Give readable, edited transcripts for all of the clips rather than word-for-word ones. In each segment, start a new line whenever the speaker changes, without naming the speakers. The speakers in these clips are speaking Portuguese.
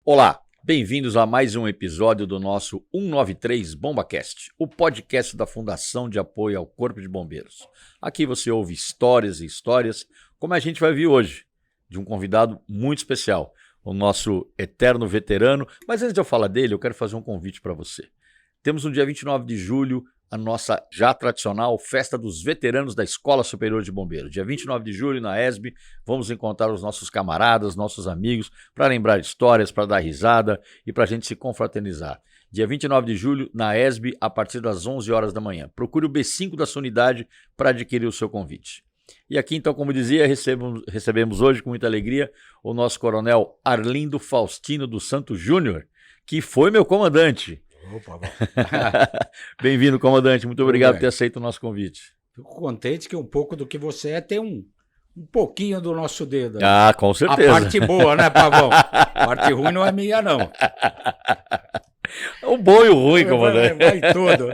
Olá, bem-vindos a mais um episódio do nosso 193 BombaCast, o podcast da Fundação de Apoio ao Corpo de Bombeiros. Aqui você ouve histórias e histórias, como a gente vai ver hoje, de um convidado muito especial, o nosso eterno veterano. Mas antes de eu falar dele, eu quero fazer um convite para você. Temos no dia 29 de julho a nossa já tradicional Festa dos Veteranos da Escola Superior de Bombeiros. Dia 29 de julho, na ESB, vamos encontrar os nossos camaradas, nossos amigos, para lembrar histórias, para dar risada e para a gente se confraternizar. Dia 29 de julho, na ESB, a partir das 11 horas da manhã. Procure o B5 da sua unidade para adquirir o seu convite. E aqui, então, como dizia, recebemos hoje com muita alegria o nosso coronel Arlindo Faustino dos Santos Júnior, que foi meu comandante.
Opa,
Bem-vindo, comandante. Muito obrigado por ter aceito o nosso convite.
Fico contente que um pouco do que você é tem um pouquinho do nosso dedo.
Ah, com certeza.
A parte boa, né, Pavão? A parte ruim não é minha, não.
O bom e o ruim, comandante.
Vai tudo.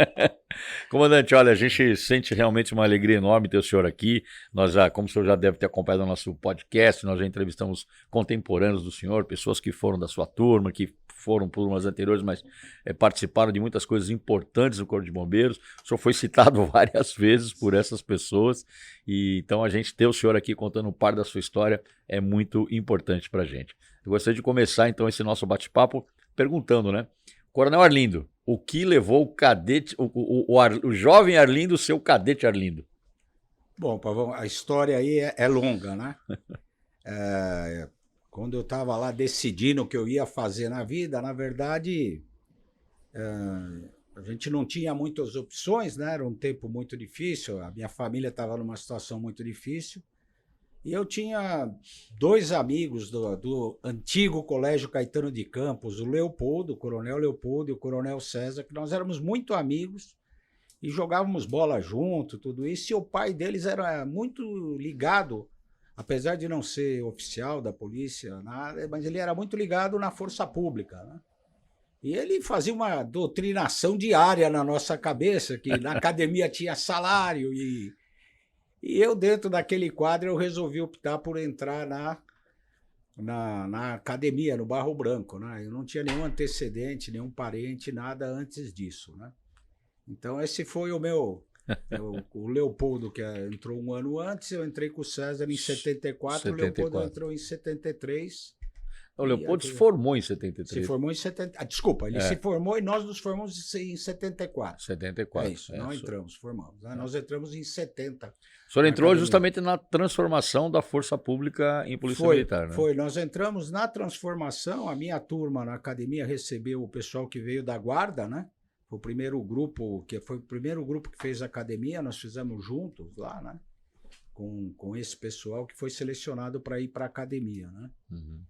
Comandante, olha, a gente sente realmente uma alegria enorme ter o senhor aqui. Nós já, como o senhor já deve ter acompanhado o nosso podcast, nós já entrevistamos contemporâneos do senhor, pessoas que foram da sua turma, que foram por umas anteriores, mas participaram de muitas coisas importantes no Corpo de Bombeiros. O senhor foi citado várias vezes por essas pessoas, e então a gente ter o senhor aqui contando um par da sua história é muito importante para a gente. Eu gostaria de começar então esse nosso bate-papo perguntando, né? Coronel Arlindo, o que levou o cadete, o jovem Arlindo, seu cadete Arlindo?
Bom, Pavão, a história aí é longa, né? Quando eu estava lá decidindo o que eu ia fazer na vida, na verdade, a gente não tinha muitas opções, né? Era um tempo muito difícil, a minha família estava numa situação muito difícil, e eu tinha dois amigos do antigo Colégio Caetano de Campos, o Coronel Leopoldo e o Coronel César, que nós éramos muito amigos e jogávamos bola junto, tudo isso, e o pai deles era muito ligado, apesar de não ser oficial da polícia, nada, mas ele era muito ligado na força pública, né? E ele fazia uma doutrinação diária na nossa cabeça, que na academia tinha salário, e eu, dentro daquele quadro, eu resolvi optar por entrar na academia, no Barro Branco, né? Eu não tinha nenhum antecedente, nenhum parente, nada antes disso, né? Então esse foi o meu... O Leopoldo, que entrou um ano antes, eu entrei com o César em 74, o Leopoldo entrou em 73.
O Leopoldo se formou em 73.
Se formou em 70. Desculpa, ele se formou e nós nos formamos em 74.
74.
É isso, não entramos, formamos. Né? Nós entramos em 70.
O senhor entrou justamente na transformação da força pública em polícia militar, né?
Foi, nós entramos na transformação, a minha turma na academia recebeu o pessoal que veio da guarda, né? Foi o primeiro grupo que fez a academia, nós fizemos juntos lá, né? Com esse pessoal que foi selecionado para ir para a academia, né? Uhum.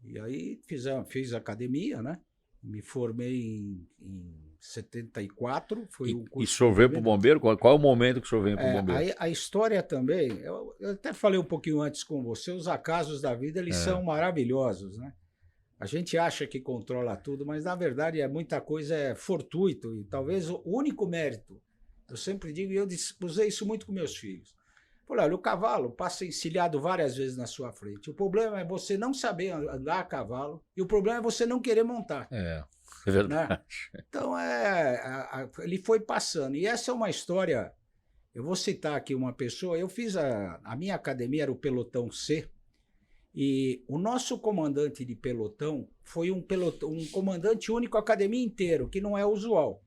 E aí fiz a academia, né? Me formei em 74. Foi um curso.
E o senhor veio para o bombeiro? Qual é o momento que o senhor veio para o bombeiro?
A história também, eu até falei um pouquinho antes com você, os acasos da vida, eles são maravilhosos, né? A gente acha que controla tudo, mas na verdade muita coisa é fortuito, e talvez o único mérito, eu sempre digo, e eu usei isso muito com meus filhos. Falei, olha, o cavalo passa encilhado várias vezes na sua frente. O problema é você não saber andar a cavalo, e o problema é você não querer montar.
É verdade.
Né? Então, ele foi passando. E essa é uma história, eu vou citar aqui uma pessoa, eu fiz a minha academia, era o Pelotão C, e o nosso comandante de pelotão foi um comandante único a academia inteiro, que não é usual.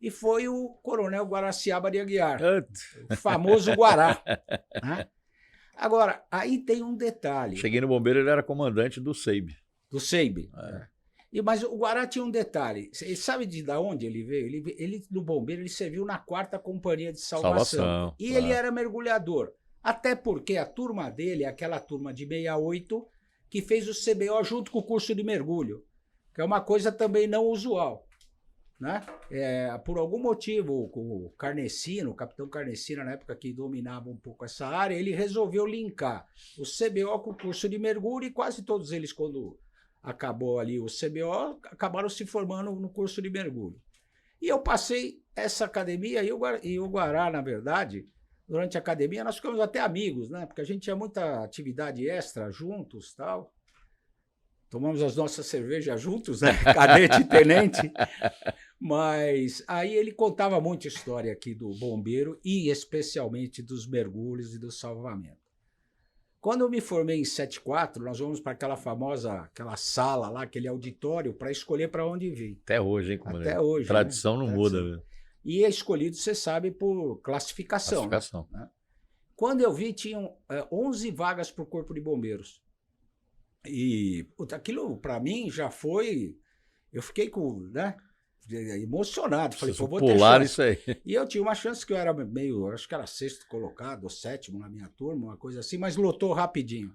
E foi o Coronel Guaraciaba de Aguiar, o famoso Guará. Né? Agora, aí tem um detalhe.
Cheguei no bombeiro, ele era comandante do SEIB.
Do SEIB. Mas o Guará tinha um detalhe. Você sabe de onde ele veio? Ele no bombeiro, ele serviu na 4ª Companhia de Salvação. E ele era mergulhador. Até porque a turma dele é aquela turma de 68 que fez o CBO junto com o curso de mergulho, que é uma coisa também não usual. Né? Por algum motivo, o Carnecino, o capitão Carnecino, na época que dominava um pouco essa área, ele resolveu linkar o CBO com o curso de mergulho, e quase todos eles, quando acabou ali o CBO, acabaram se formando no curso de mergulho. E eu passei essa academia, e o Guará, na verdade, durante a academia, nós ficamos até amigos, né? Porque a gente tinha muita atividade extra juntos, tal. tomamos as nossas cervejas juntos, né? Cadete e tenente. Mas aí ele contava muita história aqui do bombeiro e especialmente dos mergulhos e do salvamento. Quando eu me formei em 74, nós vamos para aquela sala lá, aquele auditório, para escolher para onde vir.
Até hoje, hein, comandante?
Até hoje.
Tradição não muda. Viu?
E é escolhido, você sabe, por classificação. Né? Quando eu vi, tinham 11 vagas para o Corpo de Bombeiros. E aquilo, para mim, já foi... Eu fiquei emocionado. Falei, pô, vou ter chance.
Isso aí.
E eu tinha uma chance que eu era acho que era 6º colocado, ou 7º na minha turma, uma coisa assim, mas lotou rapidinho.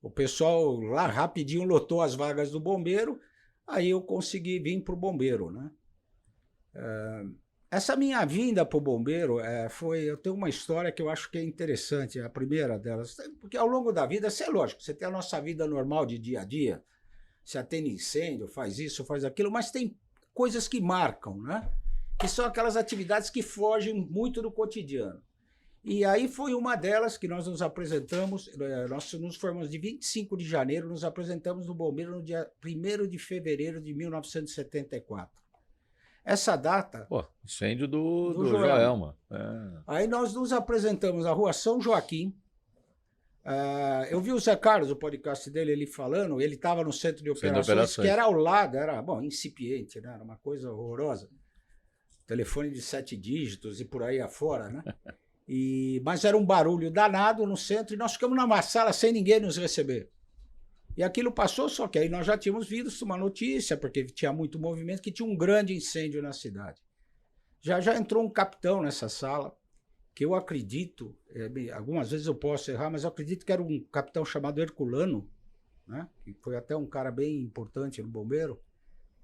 O pessoal lá rapidinho lotou as vagas do bombeiro, aí eu consegui vir para o bombeiro, né? Essa minha vinda para o bombeiro eu tenho uma história que eu acho que é interessante, a primeira delas, porque ao longo da vida, é lógico, você tem a nossa vida normal de dia a dia, você atende incêndio, faz isso, faz aquilo, mas tem coisas que marcam, né? Que são aquelas atividades que fogem muito do cotidiano. E aí foi uma delas que nós nos apresentamos, nós nos formamos de 25 de janeiro, nos apresentamos no bombeiro no dia 1º de fevereiro de 1974. Essa data...
Pô, incêndio do Joelma.
Aí nós nos apresentamos na rua São Joaquim. Eu vi o Zé Carlos, o podcast dele, ele falando, ele estava no centro de operações, que era ao lado, era, incipiente, né? Era uma coisa horrorosa. Telefone de 7 dígitos e por aí afora, né? Mas era um barulho danado no centro e nós ficamos numa sala sem ninguém nos receber. E aquilo passou, só que aí nós já tínhamos visto uma notícia, porque tinha muito movimento, que tinha um grande incêndio na cidade. Já entrou um capitão nessa sala, que eu acredito, algumas vezes eu posso errar, mas eu acredito que era um capitão chamado Herculano, né? Que foi até um cara bem importante no bombeiro,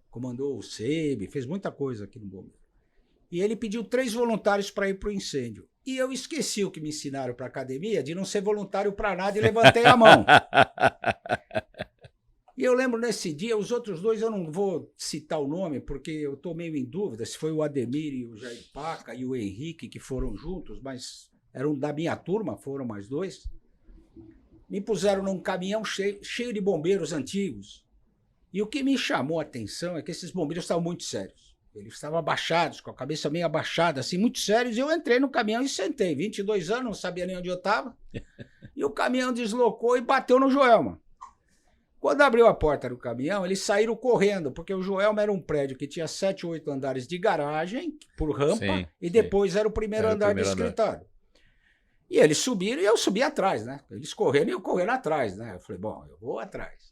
comandou o SEB, fez muita coisa aqui no bombeiro. E ele pediu 3 voluntários para ir para o incêndio. E eu esqueci o que me ensinaram para a academia, de não ser voluntário para nada, e levantei a mão. E eu lembro nesse dia, os outros 2 eu não vou citar o nome, porque eu estou meio em dúvida se foi o Ademir e o Jair Paca e o Henrique que foram juntos, mas eram da minha turma, foram mais 2. Me puseram num caminhão cheio de bombeiros antigos. E o que me chamou a atenção é que esses bombeiros estavam muito sérios. Eles estavam abaixados, com a cabeça meio abaixada, assim, muito sérios. E eu entrei no caminhão e sentei. 22 anos, não sabia nem onde eu estava. E o caminhão deslocou e bateu no Joelma. Quando abriu a porta do caminhão, eles saíram correndo, porque o Joelma era um prédio que tinha 7 ou 8 andares de garagem, por rampa, e depois era o primeiro andar do escritório. E eles subiram e eu subi atrás, né? Eles correndo e eu correndo atrás, né? Eu falei, bom, eu vou atrás.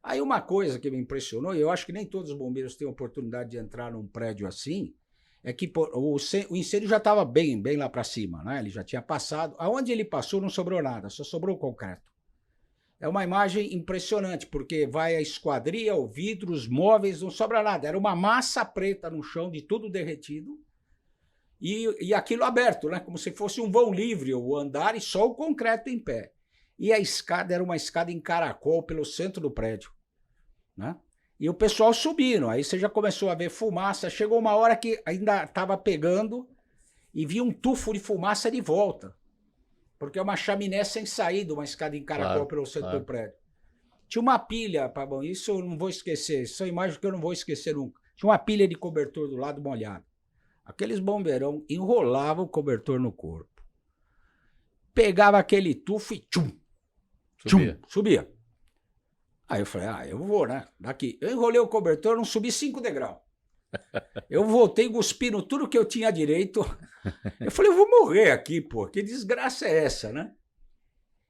Aí uma coisa que me impressionou, e eu acho que nem todos os bombeiros têm oportunidade de entrar num prédio assim, é que o incêndio já estava bem lá para cima, né? Ele já tinha passado. Aonde ele passou não sobrou nada, só sobrou concreto. É uma imagem impressionante, porque vai a esquadria, o vidro, os móveis, não sobra nada. Era uma massa preta no chão, de tudo derretido, e aquilo aberto, né? Como se fosse um vão livre, o andar e só o concreto em pé. E a escada era uma escada em caracol pelo centro do prédio, né? E o pessoal subindo, aí você já começou a ver fumaça, chegou uma hora que ainda estava pegando e vi um tufo de fumaça de volta, porque é uma chaminé sem saída, uma escada em caracol pelo centro do prédio. Tinha uma pilha, Pabão, isso eu não vou esquecer, são imagens que eu não vou esquecer nunca. Tinha uma pilha de cobertor do lado molhado. Aqueles bombeirão enrolavam o cobertor no corpo. Pegava aquele tufo e tchum, subia. Aí eu falei, eu vou, né? Daqui. Eu enrolei o cobertor, não subi 5 degraus. Eu voltei cuspindo tudo que eu tinha direito. Eu falei, eu vou morrer aqui, pô. Que desgraça é essa, né?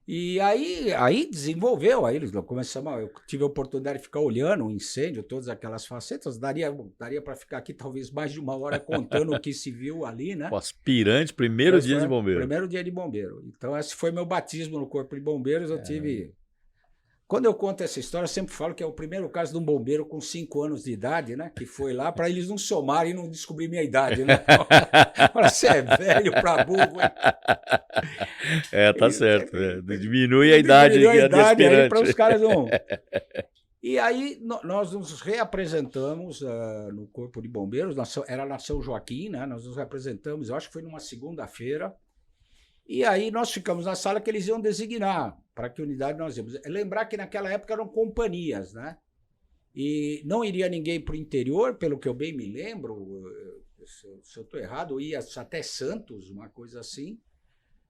E aí desenvolveu, aí começamos, eu tive a oportunidade de ficar olhando o incêndio, todas aquelas facetas, daria para ficar aqui talvez mais de 1 hora contando o que se viu ali, né?
O aspirante, primeiro dia de bombeiro.
Primeiro dia de bombeiro. Então esse foi meu batismo no Corpo de Bombeiros, eu tive... Quando eu conto essa história, eu sempre falo que é o primeiro caso de um bombeiro com 5 anos de idade, né? Que foi lá para eles não somarem e não descobrir minha idade, né? Fala, você é velho para burro, hein?
Tá certo. Diminui a idade de aspirante.
Para os caras não... E aí nós nos reapresentamos no Corpo de Bombeiros, era na São Joaquim, né? Nós nos reapresentamos, eu acho que foi numa segunda-feira, E aí nós ficamos na sala que eles iam designar para que unidade nós íamos. Lembrar que naquela época eram companhias, né? E não iria ninguém para o interior, pelo que eu bem me lembro, se eu estou errado, eu ia até Santos, uma coisa assim.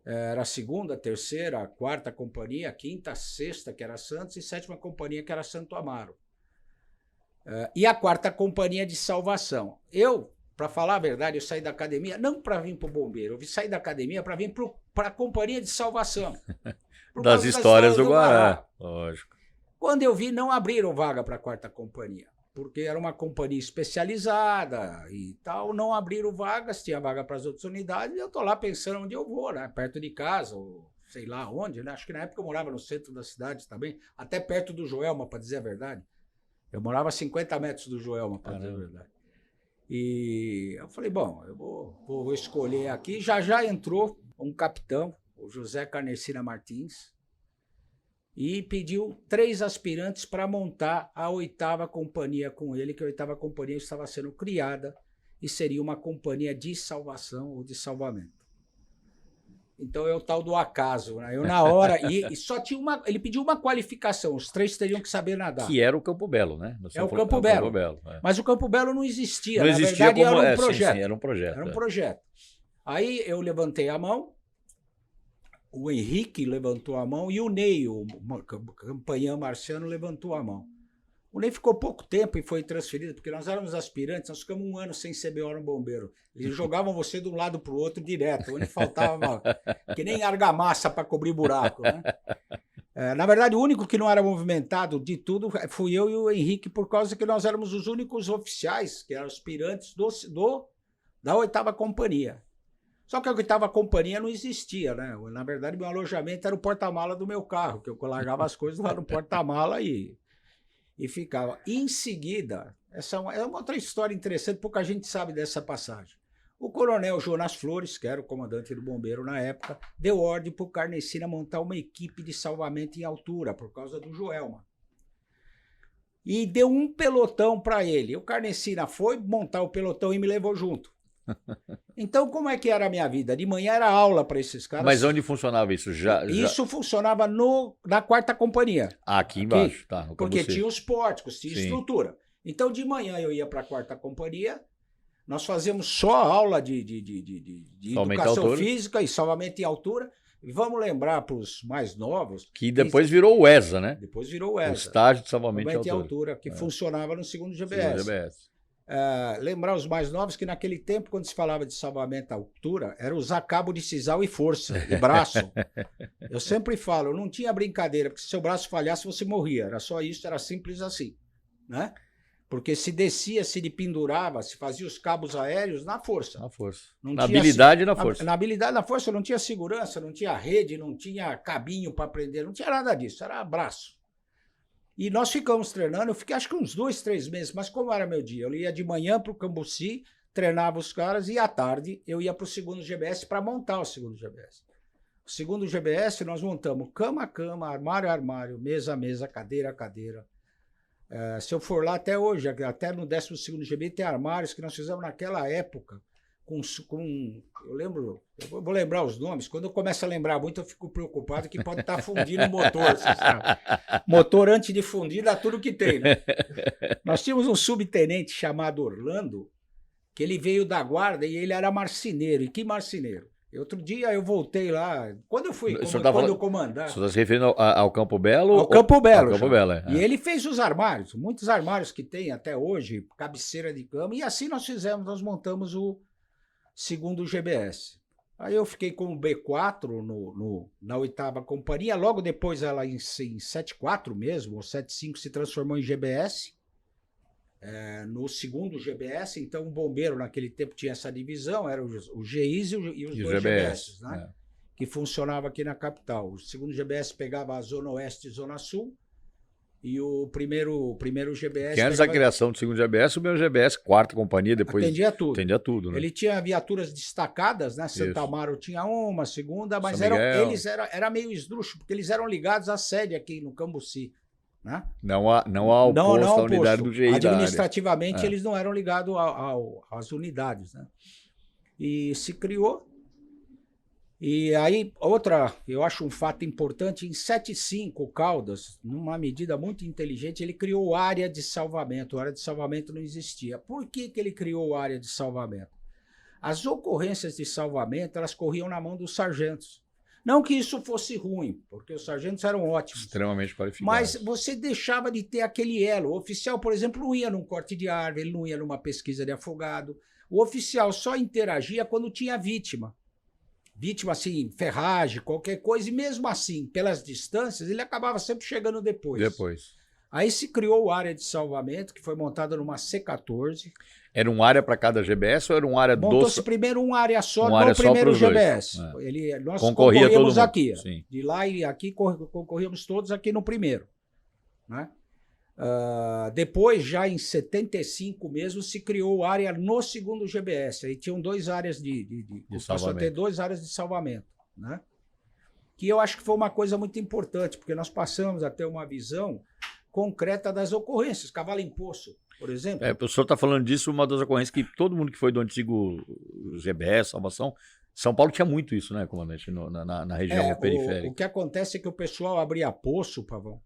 Era a segunda, terceira, quarta companhia, quinta, sexta, que era Santos, e sétima companhia, que era Santo Amaro. E a quarta companhia de salvação. Eu, para falar a verdade, eu saí da academia, não para vir para o bombeiro, eu saí da academia para vir para a companhia de salvação.
Das histórias do Guará. Lógico.
Quando eu vi, não abriram vaga para a quarta companhia, porque era uma companhia especializada e tal, não abriram vagas, tinha vaga para as outras unidades, e eu estou lá pensando onde eu vou, né? Perto de casa, ou sei lá onde, né? Acho que na época eu morava no centro da cidade também, até perto do Joelma, para dizer a verdade. Eu morava a 50 metros do Joelma, para dizer a verdade. E eu falei, bom, eu vou escolher aqui. Já entrou um capitão, o José Carnecina Martins, e pediu 3 aspirantes para montar a 8ª companhia com ele, que a 8ª companhia estava sendo criada e seria uma companhia de salvação ou de salvamento. Então é o tal do acaso, né? Eu na hora, e só tinha ele pediu uma qualificação, os 3 teriam que saber nadar.
Que era o Campo Belo, né?
O Campo Belo. Mas o Campo Belo não existia, na verdade
como,
era um projeto.
Sim, era um projeto.
Era um projeto. Aí eu levantei a mão, o Henrique levantou a mão e o Ney, o campanhã marciano, levantou a mão. O Ney ficou pouco tempo e foi transferido, porque nós éramos aspirantes, nós ficamos 1 ano sem CBO no bombeiro. Eles jogavam você de um lado para o outro direto, onde faltava, que nem argamassa para cobrir buraco, né? Na verdade, o único que não era movimentado de tudo fui eu e o Henrique, por causa que nós éramos os únicos oficiais, que eram aspirantes da 8ª companhia. Só que a 8ª companhia não existia, né? Na verdade, meu alojamento era o porta-mala do meu carro, que eu largava as coisas lá no porta-mala e ficava. E em seguida, essa é uma outra história interessante, pouca gente sabe dessa passagem. O coronel Jonas Flores, que era o comandante do bombeiro na época, deu ordem para o Carnecina montar uma equipe de salvamento em altura, por causa do Joelma. E deu um pelotão para ele. O Carnecina foi montar o pelotão e me levou junto. Então, como é que era a minha vida? De manhã era aula para esses caras.
Mas onde funcionava isso?
Isso funcionava na 4ª companhia.
Aqui embaixo, tá.
Porque tinha os pórticos, tinha estrutura. Então, de manhã eu ia para a 4ª companhia, nós fazíamos só aula de educação física e salvamento em altura. E vamos lembrar para os mais novos...
Que depois virou o ESA, né?
Depois virou o ESA.
O estágio de salvamento em
altura. Que funcionava no 2º GBS. Lembrar os mais novos que naquele tempo, quando se falava de salvamento à altura, era usar cabo de sisal e força, e braço. Eu sempre falo, não tinha brincadeira, porque se seu braço falhasse, você morria. Era só isso, era simples assim, né? Porque se descia, se ele pendurava, se fazia os cabos aéreos na força.
Na força.
Na
habilidade e na força.
Na habilidade e na força não tinha segurança, não tinha rede, não tinha cabinho para prender, não tinha nada disso, era braço. E nós ficamos treinando, eu fiquei acho que uns 2, 3 meses, mas como era meu dia? Eu ia de manhã para o Cambuci, treinava os caras e à tarde eu ia para o 2º GBS para montar o 2º GBS. O 2º GBS nós montamos cama a cama, armário a armário, mesa a mesa, cadeira a cadeira. Se eu for lá até hoje, até no 12º GB tem armários que nós fizemos naquela época, eu lembro, eu vou lembrar os nomes, quando eu começo a lembrar muito eu fico preocupado que pode estar fundindo o motor, você sabe? Motor antes de fundir dá tudo que tem, né? Nós tínhamos um subtenente chamado Orlando, que ele veio da guarda e ele era marceneiro, e que marceneiro? Outro dia eu voltei lá, quando eu fui, quando eu comandava...
Você está se referindo ao Campo Belo?
Ao Campo Belo.
Ao Campo Belo,
E ele fez os armários, muitos armários que tem até hoje, cabeceira de cama, e assim nós montamos o 2º GBS. Aí eu fiquei como B4 na 8ª companhia, logo depois ela em 7.4 mesmo, ou 7.5 se transformou em GBS, no 2º GBS, então o bombeiro naquele tempo tinha essa divisão, eram os GIs e os 2 GBS, né? Que funcionava aqui na capital. O 2º GBS pegava a Zona Oeste e Zona Sul, e o primeiro GBS...
Que antes da criação do 2º GBS, o meu GBS, 4ª companhia, depois...
Atendia tudo.
Atendia tudo, né?
Ele tinha viaturas destacadas, né? Santa Amaro tinha uma, segunda, mas era meio esdrúxulo, porque eles eram ligados à sede aqui no Cambuci, né?
Não ao posto, à unidade do GI.
Administrativamente, eles não eram ligados às unidades, né? E se criou... E aí, eu acho um fato importante, em 75, o Caldas, numa medida muito inteligente, ele criou área de salvamento. A área de salvamento não existia. Por que ele criou a área de salvamento? As ocorrências de salvamento, elas corriam na mão dos sargentos. Não que isso fosse ruim, porque os sargentos eram ótimos.
Extremamente qualificados.
Mas você deixava de ter aquele elo. O oficial, por exemplo, não ia num corte de árvore, ele não ia numa pesquisa de afogado. O oficial só interagia quando tinha vítima. Vítima, assim, ferragem, qualquer coisa. E mesmo assim, pelas distâncias, ele acabava sempre chegando depois. Aí se criou a área de salvamento, que foi montada numa C-14.
Era uma área para cada GBS ou era uma área
Montou-se primeiro uma área só no primeiro GBS. Nós concorríamos aqui. De lá e aqui concorríamos todos aqui no primeiro. Né? Depois, já em 75 mesmo, se criou área no segundo GBS. Aí tinham 2 áreas passou a ter 2 áreas de salvamento. Né? Que eu acho que foi uma coisa muito importante, porque nós passamos a ter uma visão concreta das ocorrências. Cavalo em poço, por exemplo.
O senhor está falando disso, uma das ocorrências que todo mundo que foi do antigo GBS, Salvação, São Paulo tinha muito isso, né, comandante, na região periférica.
O que acontece é que o pessoal abria poço, Pavão,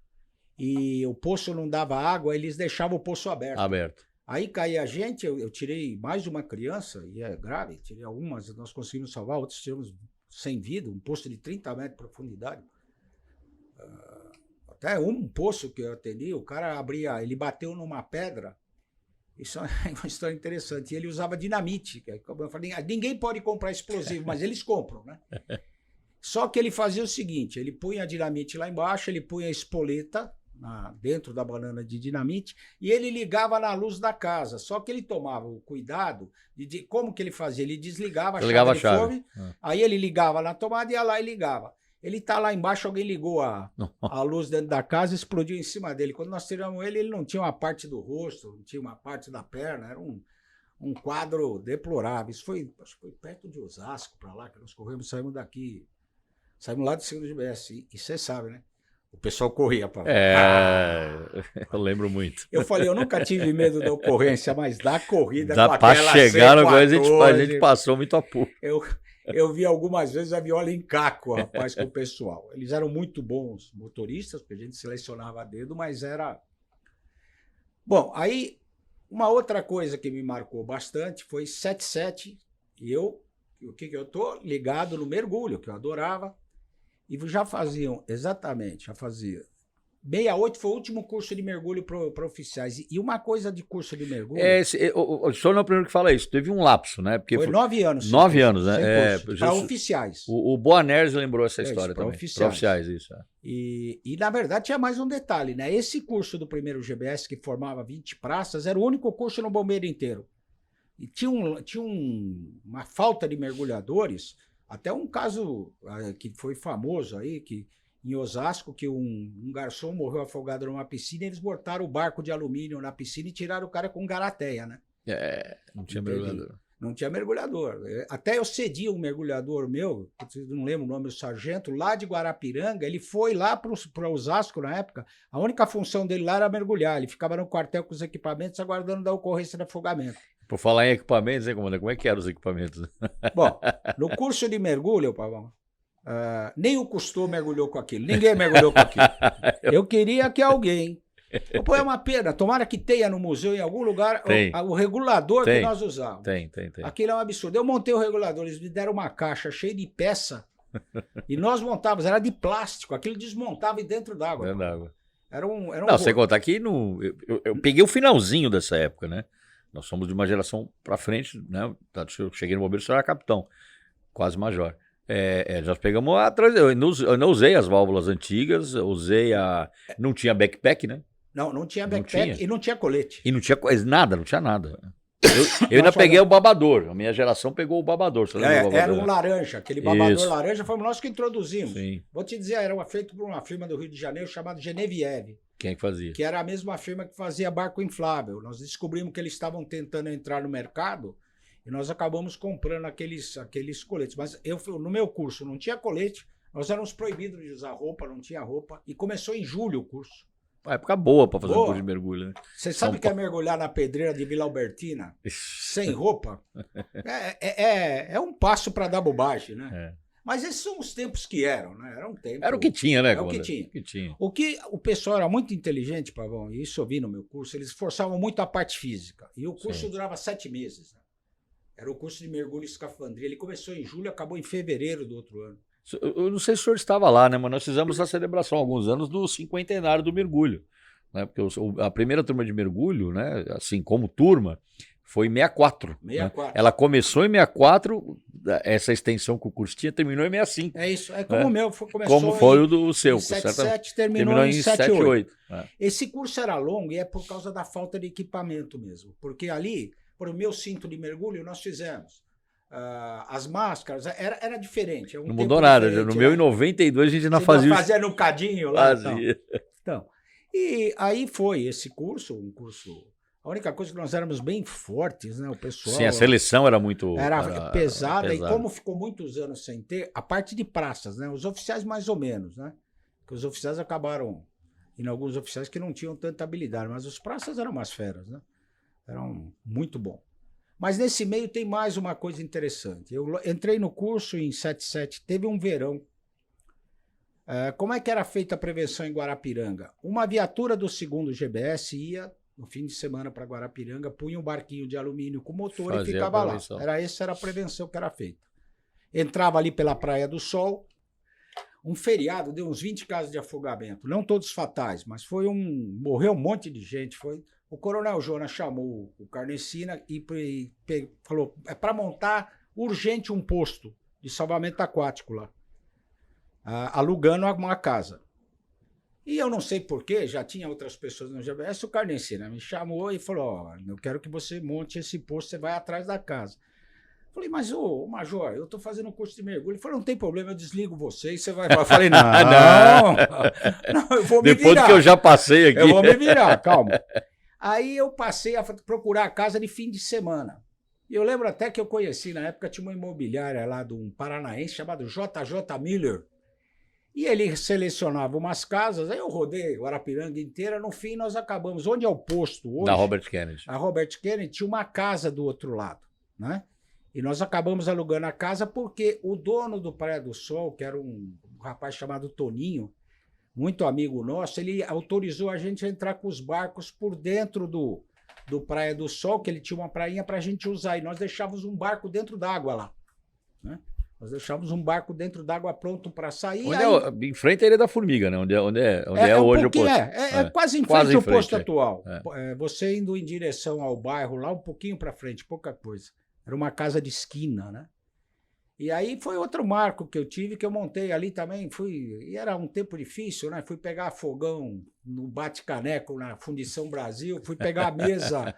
e o poço não dava água, eles deixavam o poço aberto. Aí caía a gente, eu tirei mais de uma criança, e é grave, tirei algumas, nós conseguimos salvar, outros tiramos sem vida, um poço de 30 metros de profundidade. Até um poço que eu atendi, o cara abria, ele bateu numa pedra. Isso é uma história interessante. E ele usava dinamite. Eu falei, ninguém pode comprar explosivo, mas eles compram, né? Só que ele fazia o seguinte, ele punha a dinamite lá embaixo, ele punha a espoleta dentro da banana de dinamite e ele ligava na luz da casa. Só que ele tomava o cuidado de como que ele fazia? Ele desligava a chave. Aí ele ligava na tomada e ia lá e ligava. Ele tá lá embaixo, alguém ligou a luz dentro da casa e explodiu em cima dele. Quando nós tiramos ele, ele não tinha uma parte do rosto, não tinha uma parte da perna, era um quadro deplorável. Isso acho que foi perto de Osasco, para lá, que nós corremos, saímos daqui, saímos lá do segundo GBS. E você sabe, né? O pessoal corria para
eu lembro muito.
Eu falei, eu nunca tive medo da ocorrência, mas da corrida
com aquela chegar, a gente passou muito a pouco.
Eu vi algumas vezes a viola em caco, rapaz, com o pessoal. Eles eram muito bons motoristas, porque a gente selecionava a dedo, mas era... Bom, aí uma outra coisa que me marcou bastante foi 77, e eu tô ligado no mergulho, que eu adorava, e já faziam, exatamente, 68 foi o último curso de mergulho para oficiais. E uma coisa de curso de mergulho...
O senhor não é o primeiro que fala isso. Teve um lapso, né? Porque
foi 9 anos.
9 anos, né?
Para oficiais.
O Boanerges lembrou essa história também.
Para
oficiais, isso.
E, na verdade, tinha mais um detalhe, né? Esse curso do primeiro GBS, que formava 20 praças, era o único curso no bombeiro inteiro. E tinha uma falta de mergulhadores, até um caso que foi famoso aí, em Osasco, que um garçom morreu afogado numa piscina, eles botaram o barco de alumínio na piscina e tiraram o cara com garateia, né?
Não tinha mergulhador.
Não tinha mergulhador. Até eu cedi um mergulhador meu, não lembro o nome, o sargento, lá de Guarapiranga, ele foi lá para Osasco na época, a única função dele lá era mergulhar, ele ficava no quartel com os equipamentos aguardando da ocorrência de afogamento.
Por falar em equipamentos, hein, comandante? Como é que eram os equipamentos?
Bom, no curso de mergulho, Pavão, nem o Cousteau mergulhou com aquilo, ninguém mergulhou com aquilo. Eu queria que alguém... Pô, é uma pena, tomara que tenha no museu em algum lugar o regulador que nós usávamos.
Tem.
Aquilo é um absurdo. Eu montei o regulador, eles me deram uma caixa cheia de peça e nós montávamos, era de plástico, aquilo desmontava dentro d'água.
Dentro d'água.
Era um
não, sem contar que eu peguei o finalzinho dessa época, né? Nós somos de uma geração pra frente, né? Eu cheguei no bombeiro, eu era capitão, quase major. Já pegamos atrás. Eu não usei as válvulas antigas, não tinha backpack, né?
Não tinha backpack e não tinha colete.
E não tinha nada, não tinha nada. Eu ainda peguei o babador. A minha geração pegou o babador. Você lembra do babador?
Era um laranja, aquele babador. Isso. Laranja foi nós que introduzimos.
Sim.
Vou te dizer, era feito por uma firma do Rio de Janeiro chamada Genevieve.
Quem é que fazia? Que
era a mesma firma que fazia barco inflável. Nós descobrimos que eles estavam tentando entrar no mercado e nós acabamos comprando aqueles coletes. Mas no meu curso não tinha colete, nós éramos proibidos de usar roupa, não tinha roupa. E começou em julho o curso.
Uma época boa para fazer um curso de mergulho, né?
Você sabe que é mergulhar na pedreira de Vila Albertina sem roupa? É um passo para dar bobagem, né? Mas esses são os tempos que eram, né? Era um tempo...
Era o que tinha, né?
Era o que tinha.
O que tinha.
O que o pessoal era muito inteligente, Pavão, e isso eu vi no meu curso, eles forçavam muito a parte física. E o curso
Sim.
durava 7 meses. Né? Era o curso de mergulho e escafandria. Ele começou em julho e acabou em fevereiro do outro ano.
Eu não sei se o senhor estava lá, né? Mas nós fizemos a celebração há alguns anos do 50º do mergulho. Né? Porque a primeira turma de mergulho, né? Assim como turma, foi em 64.
64.
Né? Ela começou em 64, essa extensão que o curso tinha, terminou em 65.
É isso. É como o meu. Começou
como foi o do seu.
Em 77, terminou em 78. Esse curso era longo e é por causa da falta de equipamento mesmo. Porque ali, por o meu cinto de mergulho, nós fizemos. As máscaras, era diferente.
Não mudou nada. No meu, em 92, a gente ainda fazia isso.
Fazia no cadinho lá.
Fazia.
Então, e aí foi esse curso, um curso... A única coisa que nós éramos bem fortes, né? O pessoal...
Sim, a seleção era muito...
Era pesada, e como ficou muitos anos sem ter, a parte de praças, né? Os oficiais mais ou menos, né? Porque os oficiais acabaram... Em alguns oficiais que não tinham tanta habilidade, mas os praças eram umas feras, né? Eram muito bom. Mas nesse meio tem mais uma coisa interessante. Eu entrei no curso em 77, teve um verão. Como é que era feita a prevenção em Guarapiranga? Uma viatura do 2º GBS ia no fim de semana para Guarapiranga, punha um barquinho de alumínio com motor e ficava lá. Essa era a prevenção que era feita. Entrava ali pela Praia do Sol. Um feriado, deu uns 20 casos de afogamento. Não todos fatais, mas morreu um monte de gente. O Coronel Jonas chamou o Carnecina e falou, é para montar urgente um posto de salvamento aquático lá, alugando uma casa. E eu não sei porquê, já tinha outras pessoas no GBS, o Carnecina me chamou e falou, eu quero que você monte esse posto, você vai atrás da casa. Falei, mas ô Major, eu estou fazendo um curso de mergulho. Ele falou, não tem problema, eu desligo você e você vai... Eu falei, não, eu vou me virar.
Depois que eu já passei aqui.
Eu vou me virar, calma. Aí eu passei a procurar a casa de fim de semana. E eu lembro até que eu conheci, na época tinha uma imobiliária lá de um paranaense chamado JJ Miller. E ele selecionava umas casas, aí eu rodei Guarapiranga inteira, no fim nós acabamos. Onde é o posto hoje?
Da Robert Kennedy.
A Robert Kennedy tinha uma casa do outro lado, né? E nós acabamos alugando a casa porque o dono do Praia do Sol, que era um rapaz chamado Toninho, muito amigo nosso, ele autorizou a gente a entrar com os barcos por dentro do Praia do Sol, que ele tinha uma prainha para a gente usar. E nós deixávamos um barco dentro d'água lá, né? Nós deixávamos um barco dentro d'água pronto para sair.
Em frente à Ilha da Formiga, né? Onde é hoje o posto.
Quase em frente ao posto atual. Você indo em direção ao bairro, lá um pouquinho para frente, pouca coisa. Era uma casa de esquina, né? E aí foi outro marco que eu tive, que eu montei ali também. E era um tempo difícil, né? Fui pegar fogão no Bate-Caneco, na Fundição Brasil. Fui pegar a mesa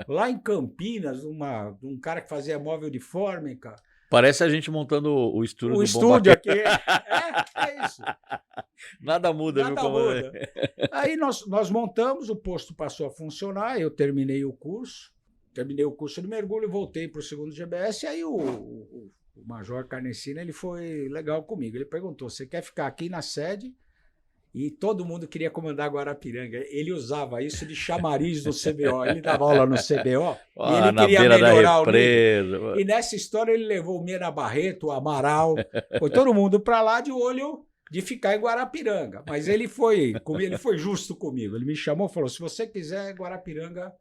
lá em Campinas, de um cara que fazia móvel de fórmica.
Parece a gente montando o estúdio
do estúdio aqui. É isso.
Nada muda,
Nada
viu?
Muda. Aí nós montamos, o posto passou a funcionar, eu terminei o curso de mergulho, voltei para o 2º GBS, e aí o Major Carnecina, ele foi legal comigo. Ele perguntou, você quer ficar aqui na sede? E todo mundo queria comandar Guarapiranga. Ele usava isso de chamariz no CBO. Ele dava aula no CBO e ele queria melhorar o nível. E nessa história ele levou o Mena Barreto, o Amaral, foi todo mundo para lá de olho de ficar em Guarapiranga. Mas ele foi justo comigo. Ele me chamou e falou, se você quiser Guarapiranga,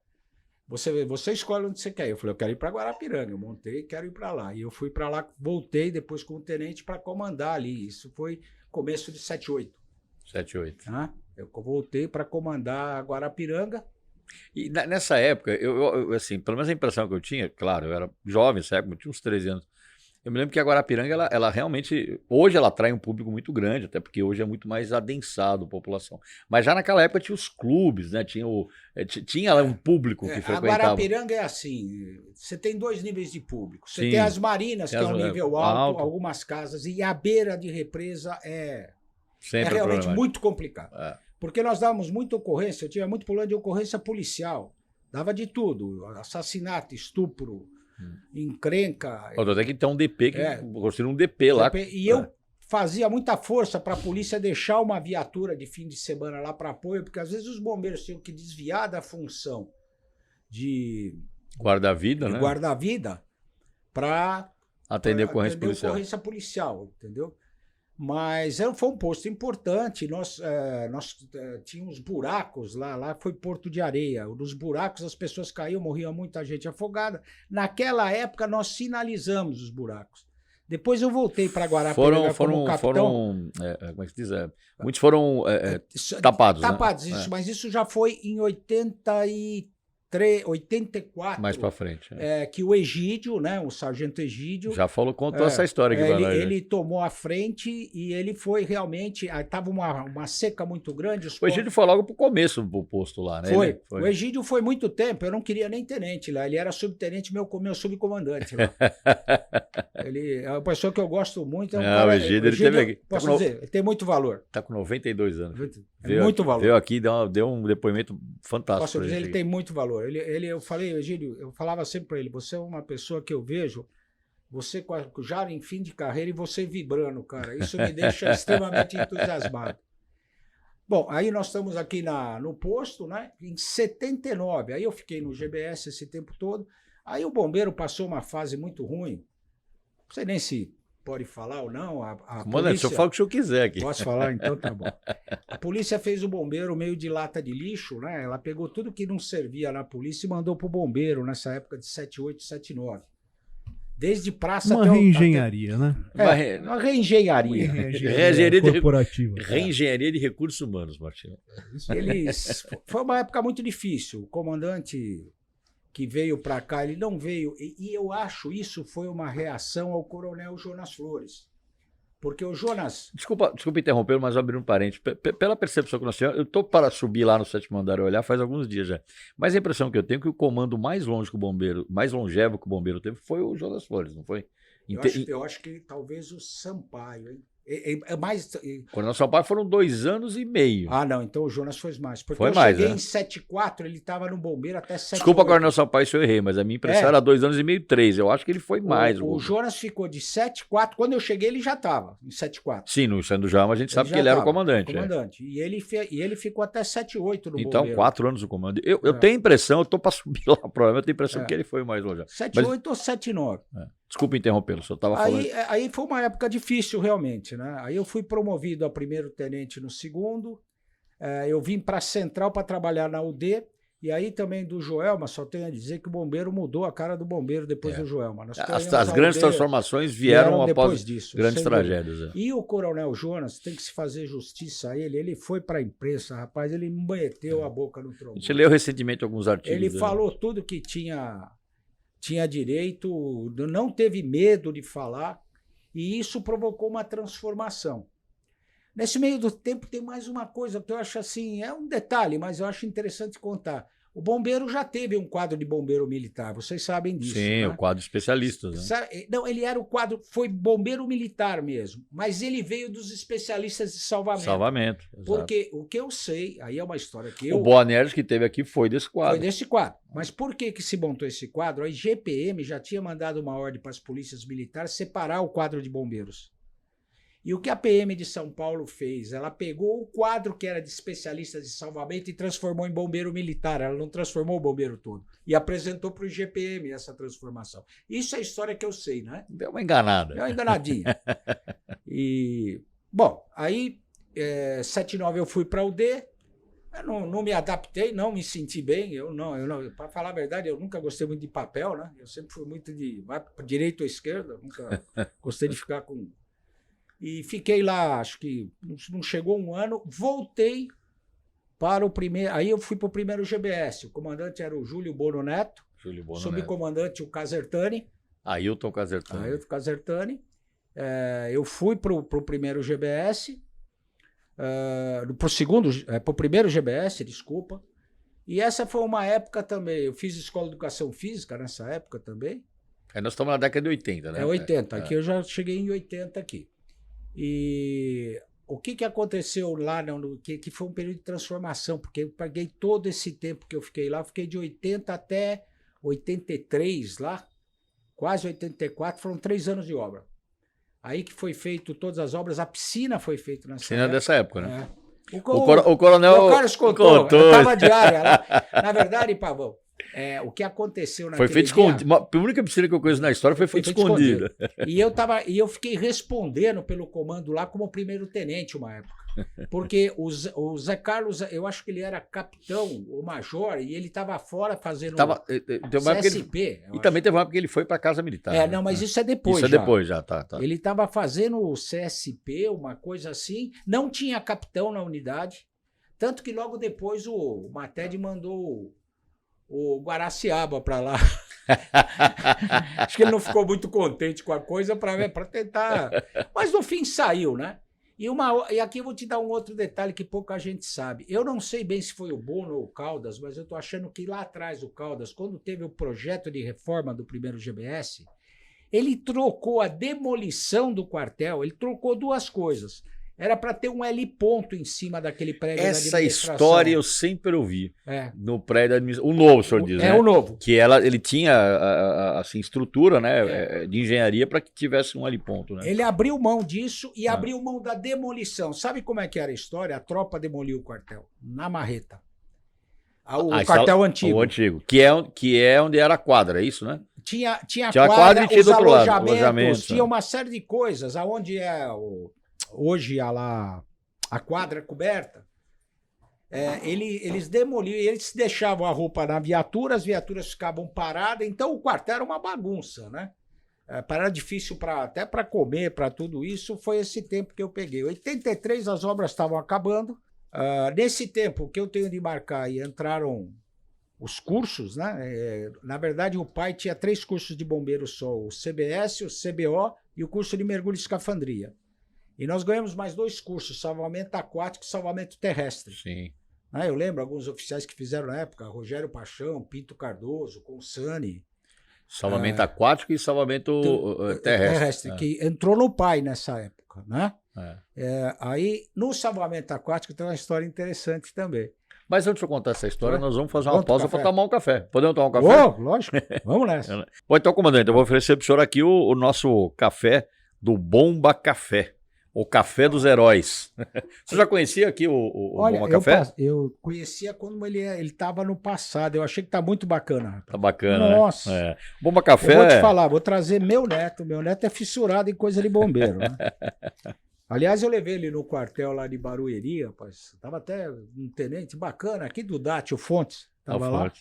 você escolhe onde você quer. Eu falei, eu quero ir para Guarapiranga. Eu montei, quero ir para lá. E eu fui para lá, voltei depois com o tenente para comandar ali. Isso foi começo de 78.
78.
Eu voltei para comandar Guarapiranga.
E nessa época, eu, assim, pelo menos a impressão que eu tinha, claro, eu era jovem nessa época, eu tinha uns 13 anos. Eu me lembro que a Guarapiranga, ela realmente, hoje ela atrai um público muito grande, até porque hoje é muito mais adensado a população. Mas já naquela época tinha os clubes, né? Tinha lá um público que frequentava. A
Guarapiranga é assim, você tem 2 níveis de público. Você tem as marinas, que é um nível alto, algumas casas, e a beira de represa é realmente muito complicado. Porque nós dávamos muita ocorrência, eu tinha muito problema de ocorrência policial. Dava de tudo, assassinato, estupro, encrenca.
Até que tem um DP, construíram um DP lá.
E eu fazia muita força para a polícia deixar uma viatura de fim de semana lá para apoio, porque às vezes os bombeiros tinham que desviar da função de
guarda-vida, né?
Guarda-vida para
Atender ocorrência policial.
Ocorrência policial, entendeu? Mas foi um posto importante. Nós tínhamos buracos lá foi Porto de Areia. Nos buracos as pessoas caíam, morria muita gente afogada. Naquela época nós sinalizamos os buracos. Depois eu voltei para Guarapiranga como capitão.
Como é que se diz? Muitos foram tapados.
Tapados,
né?
Isso, mas isso já foi em 84.
Mais para frente.
Que o Egídio, né, o sargento Egídio...
Já contou essa história aqui.
Ele tomou a frente e ele foi realmente... Estava uma seca muito grande.
O Egídio foi logo para o começo do posto lá, né?
Foi. O Egídio foi muito tempo, eu não queria nem tenente lá. Ele era subtenente, meu subcomandante lá. Ele é uma pessoa que eu gosto muito.
O Egídio, ele teve aqui.
Posso dizer, ele tem muito valor.
Está com 92 anos.
Muito valor.
Veio aqui, deu um depoimento fantástico.
Posso dizer, ele tem muito valor. Eu falei, Egídio, eu falava sempre para ele, você é uma pessoa que eu vejo, você já em fim de carreira e você vibrando, cara. Isso me deixa extremamente entusiasmado. Bom, aí nós estamos aqui no posto, né? Em 79. Aí eu fiquei no GBS esse tempo todo. Aí o bombeiro passou uma fase muito ruim. Não sei nem se pode falar ou não.
Comandante, se eu falo o que o senhor quiser aqui.
Posso falar? Então tá bom. A polícia fez o bombeiro meio de lata de lixo, né? Ela pegou tudo que não servia na polícia e mandou pro bombeiro nessa época de 78, 79. Desde praça
uma reengenharia, né?
Uma reengenharia.
Reengenharia
corporativa.
Reengenharia de recursos humanos, Martinho.
Foi uma época muito difícil. O comandante que veio para cá, ele não veio. E eu acho isso foi uma reação ao coronel Jonas Flores. Porque o Jonas...
Desculpa interromper, mas abrir um parênteses. Pela percepção que nós temos, eu estou para subir lá no 7º andar e olhar faz alguns dias já. Mas a impressão que eu tenho é que o comando mais longevo que o bombeiro teve foi o Jonas Flores, não foi?
Eu acho que talvez o Sampaio, hein?
Coronel Sampaio foram 2 anos e meio.
Ah, não, então o Jonas foi mais. Porque
foi
eu
mais,
cheguei em 74, ele estava no bombeiro até 78.
Desculpa, Coronel Sampaio, se eu errei, mas a minha impressão era 2 anos e meio, 3. Eu acho que ele foi mais.
O Jonas ficou de 74, quando eu cheguei ele já estava em 74.
Sim, no Sendo Jama a gente sabe que ele era o comandante.
E ele ficou até 78 no
então,
bombeiro.
Então, 4 anos no comando. Eu tenho a impressão, eu estou para subir lá, provavelmente, eu tenho a impressão que ele foi mais longe.
78 ou 79.
Desculpa interrompê-lo, o senhor estava falando.
Aí foi uma época difícil, realmente, né? Aí eu fui promovido a primeiro tenente no 2º, eu vim para a Central para trabalhar na UD, e aí também do Joelma, só tenho a dizer que o bombeiro mudou a cara do bombeiro depois do Joelma.
As grandes transformações vieram após
disso,
grandes tragédias.
E o coronel Jonas, tem que se fazer justiça a ele foi para a imprensa, rapaz, ele meteu a boca no trombone.
A gente leu recentemente alguns artigos.
Ele falou tudo que tinha direito, não teve medo de falar, e isso provocou uma transformação. Nesse meio do tempo tem mais uma coisa que eu acho assim, é um detalhe, mas eu acho interessante contar. O bombeiro já teve um quadro de bombeiro militar, vocês sabem disso.
Sim,
né?
O quadro de especialistas. Né?
Não, ele era o quadro, foi bombeiro militar mesmo, mas ele veio dos especialistas de salvamento.
Exato.
Porque o que eu sei, aí é uma história que
O Boanerges que teve aqui foi desse quadro.
Foi desse quadro. Mas por que se montou esse quadro? A IGPM já tinha mandado uma ordem para as polícias militares separar o quadro de bombeiros. E o que a PM de São Paulo fez? Ela pegou o quadro que era de especialistas de salvamento e transformou em bombeiro militar. Ela não transformou o bombeiro todo. E apresentou para o IGPM essa transformação. Isso é a história que eu sei, né?
Deu uma enganada.
Deu uma enganadinha. Bom, aí, 79 eu fui para a UD. Eu não me adaptei, não me senti bem. Para falar a verdade, eu nunca gostei muito de papel, né? Eu sempre fui muito de direita ou esquerda. Nunca gostei de ficar com... E fiquei lá, acho que não chegou um ano, voltei para o primeiro... Aí eu fui para o primeiro GBS, o comandante era o Júlio Bono Neto, subcomandante o Casertani.
Ailton Casertani.
Ailton Casertani. Eu fui para o primeiro GBS, para o primeiro GBS, desculpa. E essa foi uma época também, eu fiz escola de educação física nessa época também.
Aí nós estamos na década de 80, né?
80, aqui eu já cheguei em 80 aqui. E o que aconteceu lá, que foi um período de transformação, porque eu paguei todo esse tempo que eu fiquei lá, fiquei de 80 até 83 lá, quase 84, foram 3 anos de obra. Aí que foi feito todas as obras, a piscina foi feita nessa época.
Dessa época, né?
O coronel
Carlos contou.
Eu estava diária lá. Na verdade, Pavão, O que aconteceu
Foi
naquele
feito
dia...
escondido. A única piscina que eu conheço na história foi feito escondido.
E eu fiquei respondendo pelo comando lá como primeiro-tenente uma época. Porque o Zé Carlos, eu acho que ele era capitão ou major, e ele estava fora fazendo CSP.
E também teve uma época que ele foi para a Casa Militar. Né?
Não, mas isso é depois.
Isso é depois já, tá.
Ele estava fazendo o CSP, uma coisa assim, não tinha capitão na unidade, tanto que logo depois o Mated mandou o Guaraciaba para lá. Acho que ele não ficou muito contente com a coisa para tentar. Mas no fim saiu, né? E aqui eu vou te dar um outro detalhe que pouca gente sabe. Eu não sei bem se foi o Bono ou o Caldas, mas eu estou achando que lá atrás o Caldas, quando teve o projeto de reforma do primeiro GBS, ele trocou a demolição do quartel, ele trocou duas coisas. Era para ter um L ponto em cima daquele prédio da administração.
Essa história eu sempre ouvi no prédio da administração. O novo, o senhor diz, né?
O novo.
Que ele tinha assim, estrutura, né, de engenharia para que tivesse um L ponto. Né?
Ele abriu mão disso e abriu mão da demolição. Sabe como é que era a história? A tropa demoliu o quartel, na marreta. O quartel antigo.
O antigo, que é onde era a quadra, é isso, né?
Tinha
quadra e tinha
os
do outro lado,
alojamentos, tinha uma série de coisas. Aonde hoje a quadra coberta, eles demoliam, eles deixavam a roupa na viatura, as viaturas ficavam paradas, então o quartel era uma bagunça, né? Era difícil até para comer, para tudo isso, foi esse tempo que eu peguei. Em 83 as obras estavam acabando, nesse tempo o que eu tenho de marcar, e entraram os cursos, né? Na verdade o pai tinha 3 cursos de bombeiro só, o CBS, o CBO e o curso de mergulho e escafandria. E nós ganhamos mais 2 cursos, salvamento aquático e salvamento terrestre.
Sim.
Eu lembro alguns oficiais que fizeram na época, Rogério Paixão, Pinto Cardoso, Consani.
Salvamento aquático e salvamento terrestre.
Que entrou no pai nessa época, né? Aí, no salvamento aquático tem uma história interessante também.
Mas antes de eu contar essa história, nós vamos fazer uma pausa para tomar um café. Podemos tomar um café?
Lógico, vamos nessa.
Bom, então, comandante, eu vou oferecer para o senhor aqui o nosso café do Bomba Café. O Café dos Heróis. Você já conhecia aqui o Bomba Café?
Eu conhecia quando ele estava no passado. Eu achei que tá muito bacana.
Tá bacana,
Nossa.
né? Bomba Café...
Eu vou te falar, vou trazer meu neto. Meu neto é fissurado em coisa de bombeiro, né? Aliás, eu levei ele no quartel lá de Barueri, rapaz. Tava até um tenente bacana aqui do DAT, o Fontes. Tava lá.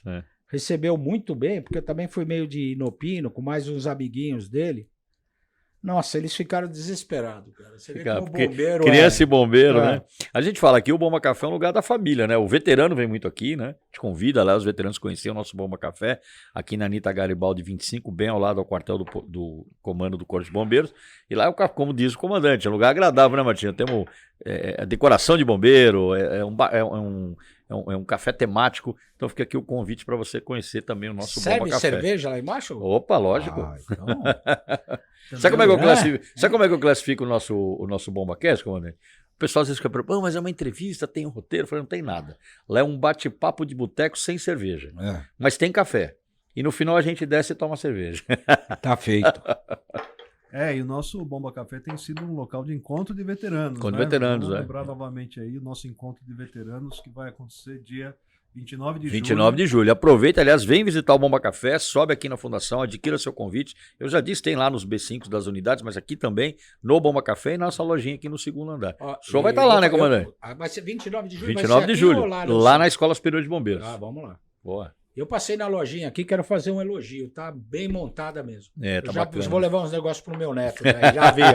Recebeu muito bem, porque eu também fui meio de inopino, com mais uns amiguinhos dele. Nossa, eles ficaram desesperados, cara. Você vê como bombeiro
criança e bombeiro, né? A gente fala aqui, o Bomba Café é um lugar da família, né? O veterano vem muito aqui, né? Te convida lá, os veteranos conhecer o nosso Bomba Café, aqui na Anita Garibaldi 25, bem ao lado do quartel do comando do Corpo de Bombeiros. E lá, como diz o comandante, é um lugar agradável, né, Martinho? Temos a decoração de bombeiro, é um café temático, então fica aqui o convite para você conhecer também o nosso Bomba Café.
Serve cerveja lá embaixo?
Opa, lógico.
Então...
Sabe como é que eu classifico o nosso BombaCast, comandante? O pessoal às vezes fica perguntando, mas é uma entrevista, tem um roteiro. Eu falei, não tem nada. Lá é um bate-papo de boteco sem cerveja. Mas tem café. E no final a gente desce e toma cerveja.
Tá feito.
E o nosso Bomba Café tem sido um local de encontro de veteranos.
Encontro de veteranos,
Vamos lembrar novamente aí o nosso encontro de veteranos que vai acontecer dia 29 de julho.
29 de julho. Aproveita, aliás, vem visitar o Bomba Café, sobe aqui na Fundação, adquira seu convite. Eu já disse, tem lá nos B5 das unidades, mas aqui também, no Bomba Café e nossa lojinha aqui no 2º andar. O senhor vai estar lá, né, comandante?
Vai ser 29 de julho.
29 de julho, lá na Escola Superior de Bombeiros.
Vamos lá.
Boa.
Eu passei na lojinha aqui, quero fazer um elogio, tá bem montada mesmo.
Tá bacana.
Vou levar uns negócios pro meu neto, né? Já vi aí.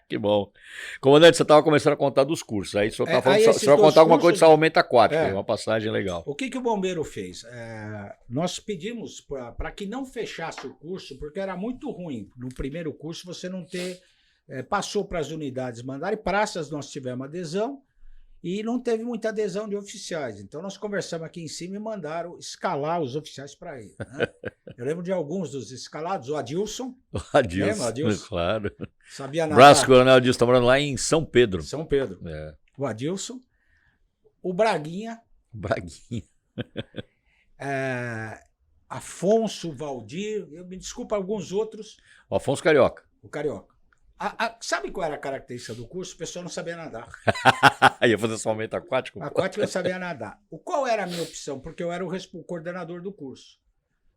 Que bom. Comandante, você estava começando a contar dos cursos, aí o senhor estava falando, o senhor vai contar alguma coisa de salvamento aquático, uma passagem legal.
O que o bombeiro fez? Nós pedimos para que não fechasse o curso, porque era muito ruim. No primeiro curso você não ter... passou para as unidades mandarem praças, nós tivemos adesão, e não teve muita adesão de oficiais. Então nós conversamos aqui em cima e mandaram escalar os oficiais para ir. Né? Eu lembro de alguns dos escalados, o Adilson.
Adilson, claro.
Sabia nada.
Braço Coronel Adilson, está morando lá em São Pedro.
São Pedro. O Adilson. O Braguinha. Afonso, Valdir, me desculpa, alguns outros.
O Afonso Carioca.
O Carioca. Sabe qual era a característica do curso? O pessoal não sabia nadar.
Ia fazer salvamento aquático?
Aquático eu sabia nadar. Qual era a minha opção? Porque eu era o coordenador do curso.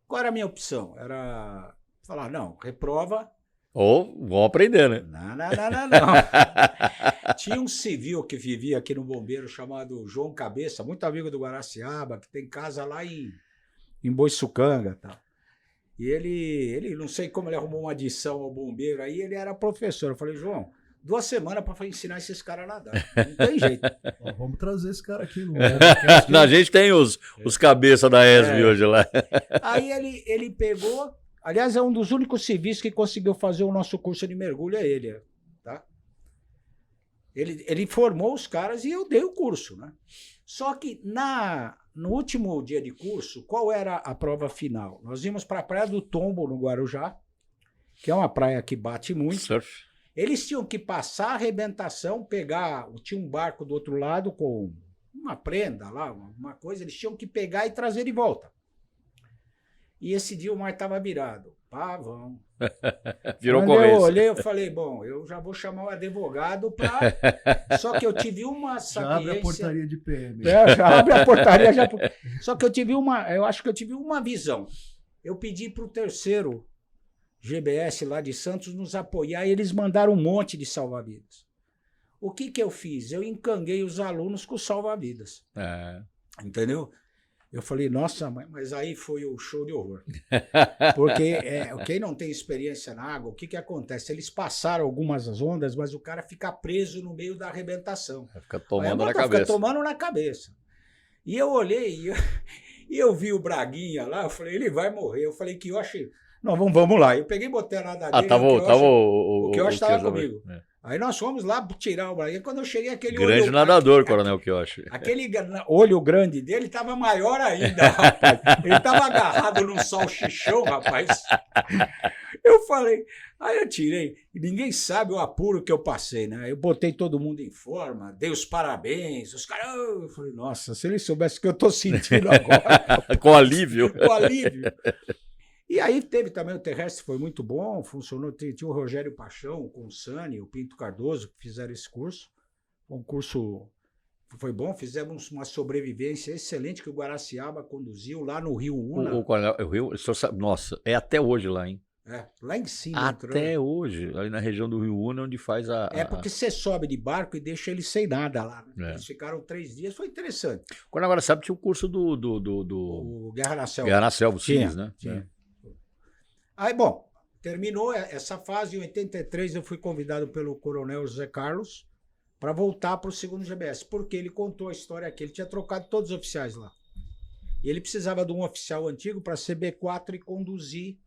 Qual era a minha opção? Era falar, não, reprova.
Ou vão aprender, né?
Não. Tinha um civil que vivia aqui no Bombeiro chamado João Cabeça, muito amigo do Guaraciaba, que tem casa lá em Boiçucanga e tal. E ele, não sei como ele arrumou uma adição ao bombeiro aí, ele era professor. Eu falei, João, 2 semanas para ensinar esses caras a nadar. Não tem jeito.
Ó, vamos trazer esse cara aqui.
Não, a gente tem os cabeças da ESB hoje lá.
Aí ele pegou, aliás, é um dos únicos civis que conseguiu fazer o nosso curso de mergulho, é ele, tá? Ele formou os caras e eu dei o curso, né? Só que no último dia de curso, qual era a prova final? Nós íamos para a Praia do Tombo, no Guarujá, que é uma praia que bate muito.
Surf.
Eles tinham que passar a arrebentação, tinha um barco do outro lado com uma prenda lá, uma coisa, eles tinham que pegar e trazer de volta. E esse dia o mar estava virado. Pavão.
Virou
Quando eu
conversa.
olhei, eu falei, bom, eu já vou chamar o advogado para... Só que eu tive uma
Já abre a
sapiência...
portaria de PM.
Já abre a portaria. Só que eu acho que eu tive uma visão. Eu pedi para o terceiro GBS lá de Santos nos apoiar e eles mandaram um monte de salva-vidas. O que eu fiz? Eu encanguei os alunos com salva-vidas. Entendeu? Eu falei, nossa, mas aí foi o show de horror. Porque quem não tem experiência na água, o que acontece? Eles passaram algumas ondas, mas o cara fica preso no meio da arrebentação.
Fica tomando na cabeça.
Fica tomando na cabeça. E eu olhei e eu vi o Braguinha lá, eu falei, ele vai morrer. Eu falei, Kiyoshi, não, vamos lá. Eu peguei e botei a nadadeira.
O
Kiyoshi estava comigo. Aí nós fomos lá tirar o Braguinha. Quando eu cheguei, aquele
grande
olho...
nadador, Coronel Kiyoshi.
Aquele olho grande dele estava maior ainda, rapaz. Ele estava agarrado num salchichão, rapaz. Eu falei... Aí eu tirei. E ninguém sabe o apuro que eu passei, né? Eu botei todo mundo em forma, dei os parabéns. Os caras... Eu falei, nossa, se eles soubessem o que eu estou sentindo agora...
Com alívio.
Com alívio. E aí teve também o terrestre, foi muito bom, funcionou. Tinha o Rogério Paixão, com o Sani, o Pinto Cardoso, que fizeram esse curso. Um curso foi bom, fizemos uma sobrevivência excelente que o Guaraciaba conduziu lá no Rio Una.
O Rio, o senhor sabe, nossa, é até hoje lá, hein?
Lá em cima.
Até hoje, ali na região do Rio Una, onde faz
porque você sobe de barco e deixa eles sem nada lá. Né? Eles ficaram 3 dias, foi interessante.
Quando agora sabe, tinha o curso
o Guerra na Selva.
Guerra na Selva, o CIS, né?
Tinha. Aí, bom, terminou essa fase. Em 83, eu fui convidado pelo Coronel José Carlos para voltar para o segundo GBS, porque ele contou a história aqui. Ele tinha trocado todos os oficiais lá. E ele precisava de um oficial antigo para ser B4 e conduzir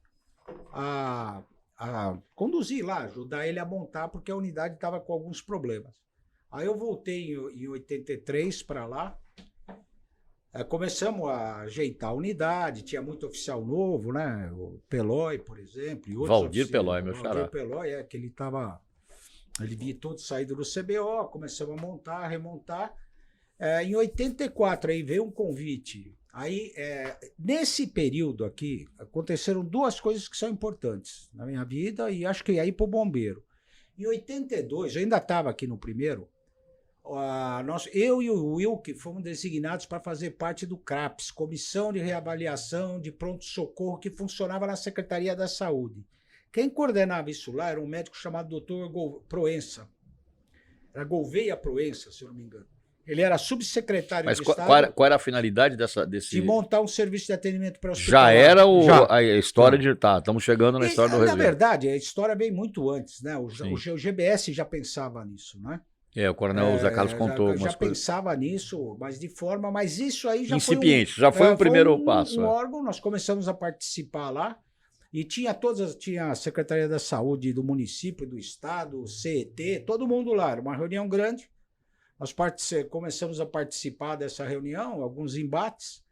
conduzir lá, ajudar ele a montar, porque a unidade estava com alguns problemas. Aí eu voltei em 83 para lá. Começamos a ajeitar a unidade, tinha muito oficial novo, né? O Pelói, por exemplo. E
Valdir Pelói, meu xará.
Valdir Pelói, que ele via todo saído do CBO, começamos a montar, remontar. Em 84 aí veio um convite. Aí, nesse período aqui, aconteceram 2 coisas que são importantes na minha vida e acho que aí para o bombeiro. Em 82, eu ainda estava aqui no primeiro, eu e o Will, que fomos designados para fazer parte do CRAPS, Comissão de Reavaliação de Pronto-Socorro, que funcionava na Secretaria da Saúde. Quem coordenava isso lá era um médico chamado Dr. Proença. Era Gouveia Proença, se eu não me engano. Ele era subsecretário
de
Estado.
Mas qual era a finalidade desse...
De montar um serviço de atendimento para
hospital. Já era a história de... Tá, estamos chegando na história do resgate.
Na verdade, a história veio muito antes, né? O GBS já pensava nisso, né?
O Coronel José Carlos contou algumas coisas.
Já pensava nisso, mas de forma... Mas isso aí já
incipiente, já foi um primeiro passo.
Um órgão, nós começamos a participar lá. E tinha a Secretaria da Saúde do município, do estado, CET, todo mundo lá. Era uma reunião grande. Nós começamos a participar dessa reunião, alguns embates.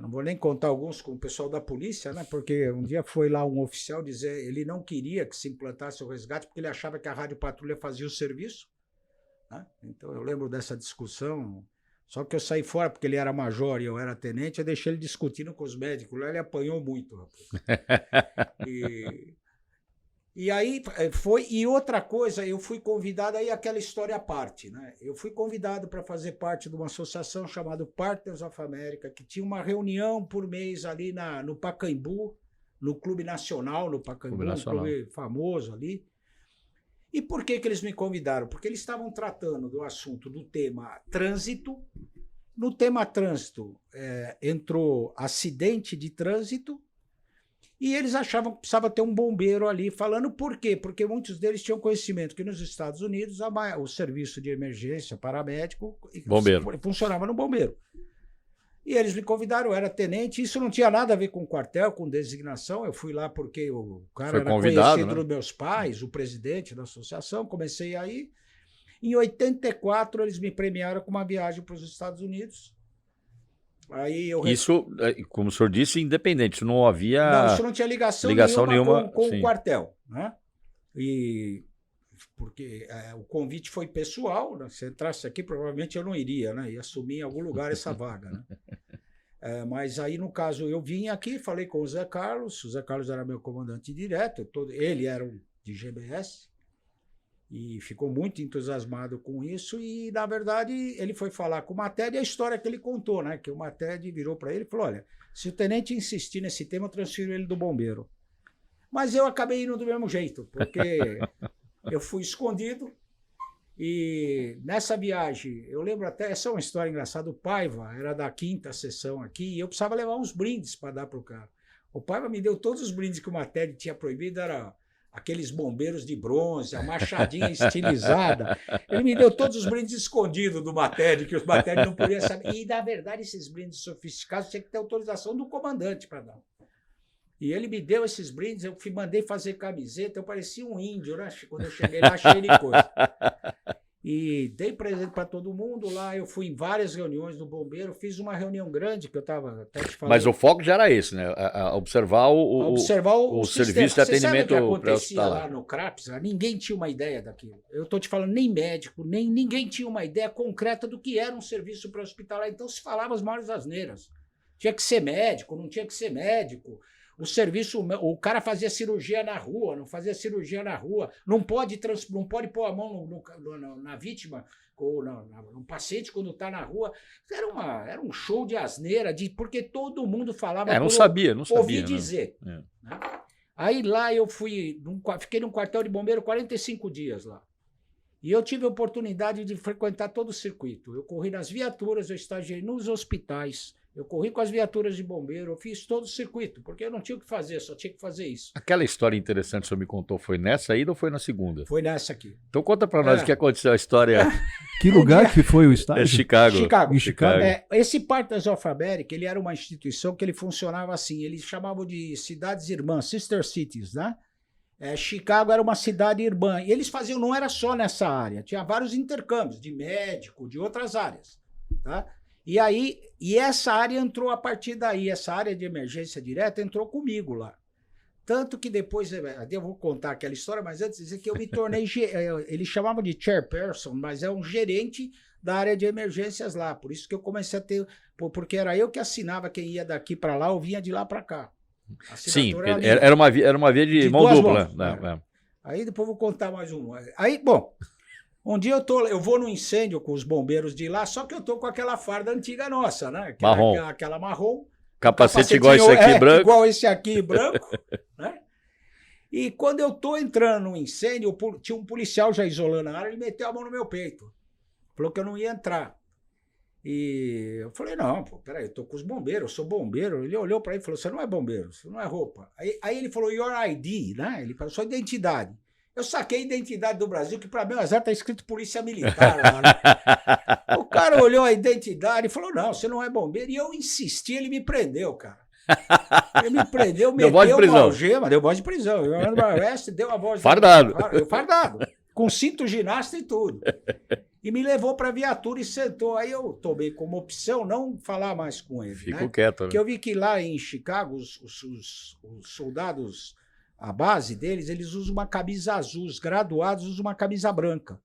Não vou nem contar alguns com o pessoal da polícia, né? Porque um dia foi lá um oficial dizer ele não queria que se implantasse o resgate porque ele achava que a Rádio Patrulha fazia o serviço. Né? Então eu lembro dessa discussão. Só que eu saí fora porque ele era major e eu era tenente, eu deixei ele discutindo com os médicos. Lá ele apanhou muito, rapaz. E aí foi. E outra coisa, eu fui convidado aí aquela história à parte, né? Eu fui convidado para fazer parte de uma associação chamada Partners of America, que tinha uma reunião por mês ali no Pacaembu, no Clube Nacional, no Pacaembu, um clube famoso ali. E por que eles me convidaram? Porque eles estavam tratando do assunto do tema trânsito. No tema trânsito entrou acidente de trânsito. E eles achavam que precisava ter um bombeiro ali falando por quê? Porque muitos deles tinham conhecimento que nos Estados Unidos o serviço de emergência paramédico funcionava no bombeiro. E eles me convidaram, eu era tenente, isso não tinha nada a ver com quartel, com designação. Eu fui lá porque o cara era conhecido dos meus pais, o presidente da associação, comecei aí. Em 84, eles me premiaram com uma viagem para os Estados Unidos. Aí
isso, como o senhor disse, independente, não havia...
Não, isso não tinha ligação nenhuma com o quartel, né? E porque o convite foi pessoal, né? Se entrasse aqui, provavelmente eu não iria, né? Ia assumir em algum lugar essa vaga, né? Mas aí, no caso, eu vim aqui, falei com o Zé Carlos era meu comandante direto, ele era de GBS, e ficou muito entusiasmado com isso, e, na verdade, ele foi falar com o Mated, e a história que ele contou, né? Que o Mated virou para ele e falou, olha, se o tenente insistir nesse tema, eu transfiro ele do bombeiro. Mas eu acabei indo do mesmo jeito, porque eu fui escondido, e nessa viagem, eu lembro até, essa é uma história engraçada, o Paiva era da 5ª sessão aqui, e eu precisava levar uns brindes para dar para o cara. O Paiva me deu todos os brindes que o Mated tinha proibido, era... aqueles bombeiros de bronze, a machadinha estilizada. Ele me deu todos os brindes escondidos do Mated, que os Mated não podiam saber. E, na verdade, esses brindes sofisticados tinha que ter autorização do comandante para dar. E ele me deu esses brindes, eu mandei fazer camiseta, eu parecia um índio, né? Quando eu cheguei lá, cheio de coisa. E dei presente para todo mundo lá, eu fui em várias reuniões do bombeiro, fiz uma reunião grande que eu estava até te falando.
Mas o foco já era esse, né? Observar o serviço de atendimento.
Você sabe o que acontecia lá no CRAPS? Ninguém tinha uma ideia daquilo. Eu estou te falando, nem médico, nem ninguém tinha uma ideia concreta do que era um serviço pré-hospitalar. Então se falava as maiores asneiras. Tinha que ser médico, não tinha que ser médico. O serviço, o cara fazia cirurgia na rua, não fazia cirurgia na rua, não pode pôr a mão na vítima ou no paciente quando está na rua. Era um show de asneira, porque todo mundo falava.
Não sabia.
Ouvi dizer. Né? Aí lá eu fiquei num quartel de bombeiro 45 dias lá. E eu tive a oportunidade de frequentar todo o circuito. Eu corri nas viaturas, eu estagiei nos hospitais. Eu corri com as viaturas de bombeiro, eu fiz todo o circuito, porque eu não tinha o que fazer, só tinha que fazer isso.
Aquela história interessante que o senhor me contou, foi nessa ida ou foi na segunda?
Foi nessa aqui.
Então conta pra nós o que aconteceu, a história.
Que lugar que foi o estágio?
Chicago.
Em Chicago.
Esse Partners of America, ele era uma instituição que ele funcionava assim, eles chamavam de cidades irmãs, sister cities, né? Chicago era uma cidade irmã, e eles faziam, não era só nessa área, tinha vários intercâmbios de médico, de outras áreas, tá? E essa área entrou a partir daí, essa área de emergência direta entrou comigo lá. Tanto que depois, eu vou contar aquela história, mas antes dizer que eu me tornei, eles chamavam de chairperson, mas é um gerente da área de emergências lá. Por isso que eu comecei a ter, porque era eu que assinava quem ia daqui para lá ou vinha de lá para cá.
Sim, era uma via de mão dupla.
Aí depois eu vou contar mais um. Aí, bom... Um dia eu vou no incêndio com os bombeiros de lá, só que eu tô com aquela farda antiga nossa, né? Aquela marrom.
Capacete igual esse aqui, branco.
Igual esse aqui, branco, né? E quando eu tô entrando no incêndio, tinha um policial já isolando a área, ele meteu a mão no meu peito. Falou que eu não ia entrar. E eu falei, não, peraí, eu tô com os bombeiros, eu sou bombeiro. Ele olhou para ele e falou, você não é bombeiro, você não é roupa. Aí ele falou, your ID, né? Ele falou, sua identidade. Eu saquei a identidade do Brasil, que para mim o exército tá escrito Polícia Militar lá, né? O cara olhou a identidade e falou, não, você não é bombeiro. E eu insisti, ele me prendeu, cara. Ele me prendeu, meteu uma algema, deu voz de prisão. Deu a voz
fardado.
Fardado, com cinto ginasta e tudo. E me levou para a viatura e sentou. Aí eu tomei como opção não falar mais com ele.
Fico quieto.
Porque eu vi que lá em Chicago, os soldados... A base deles, eles usam uma camisa azul, os graduados usam uma camisa branca.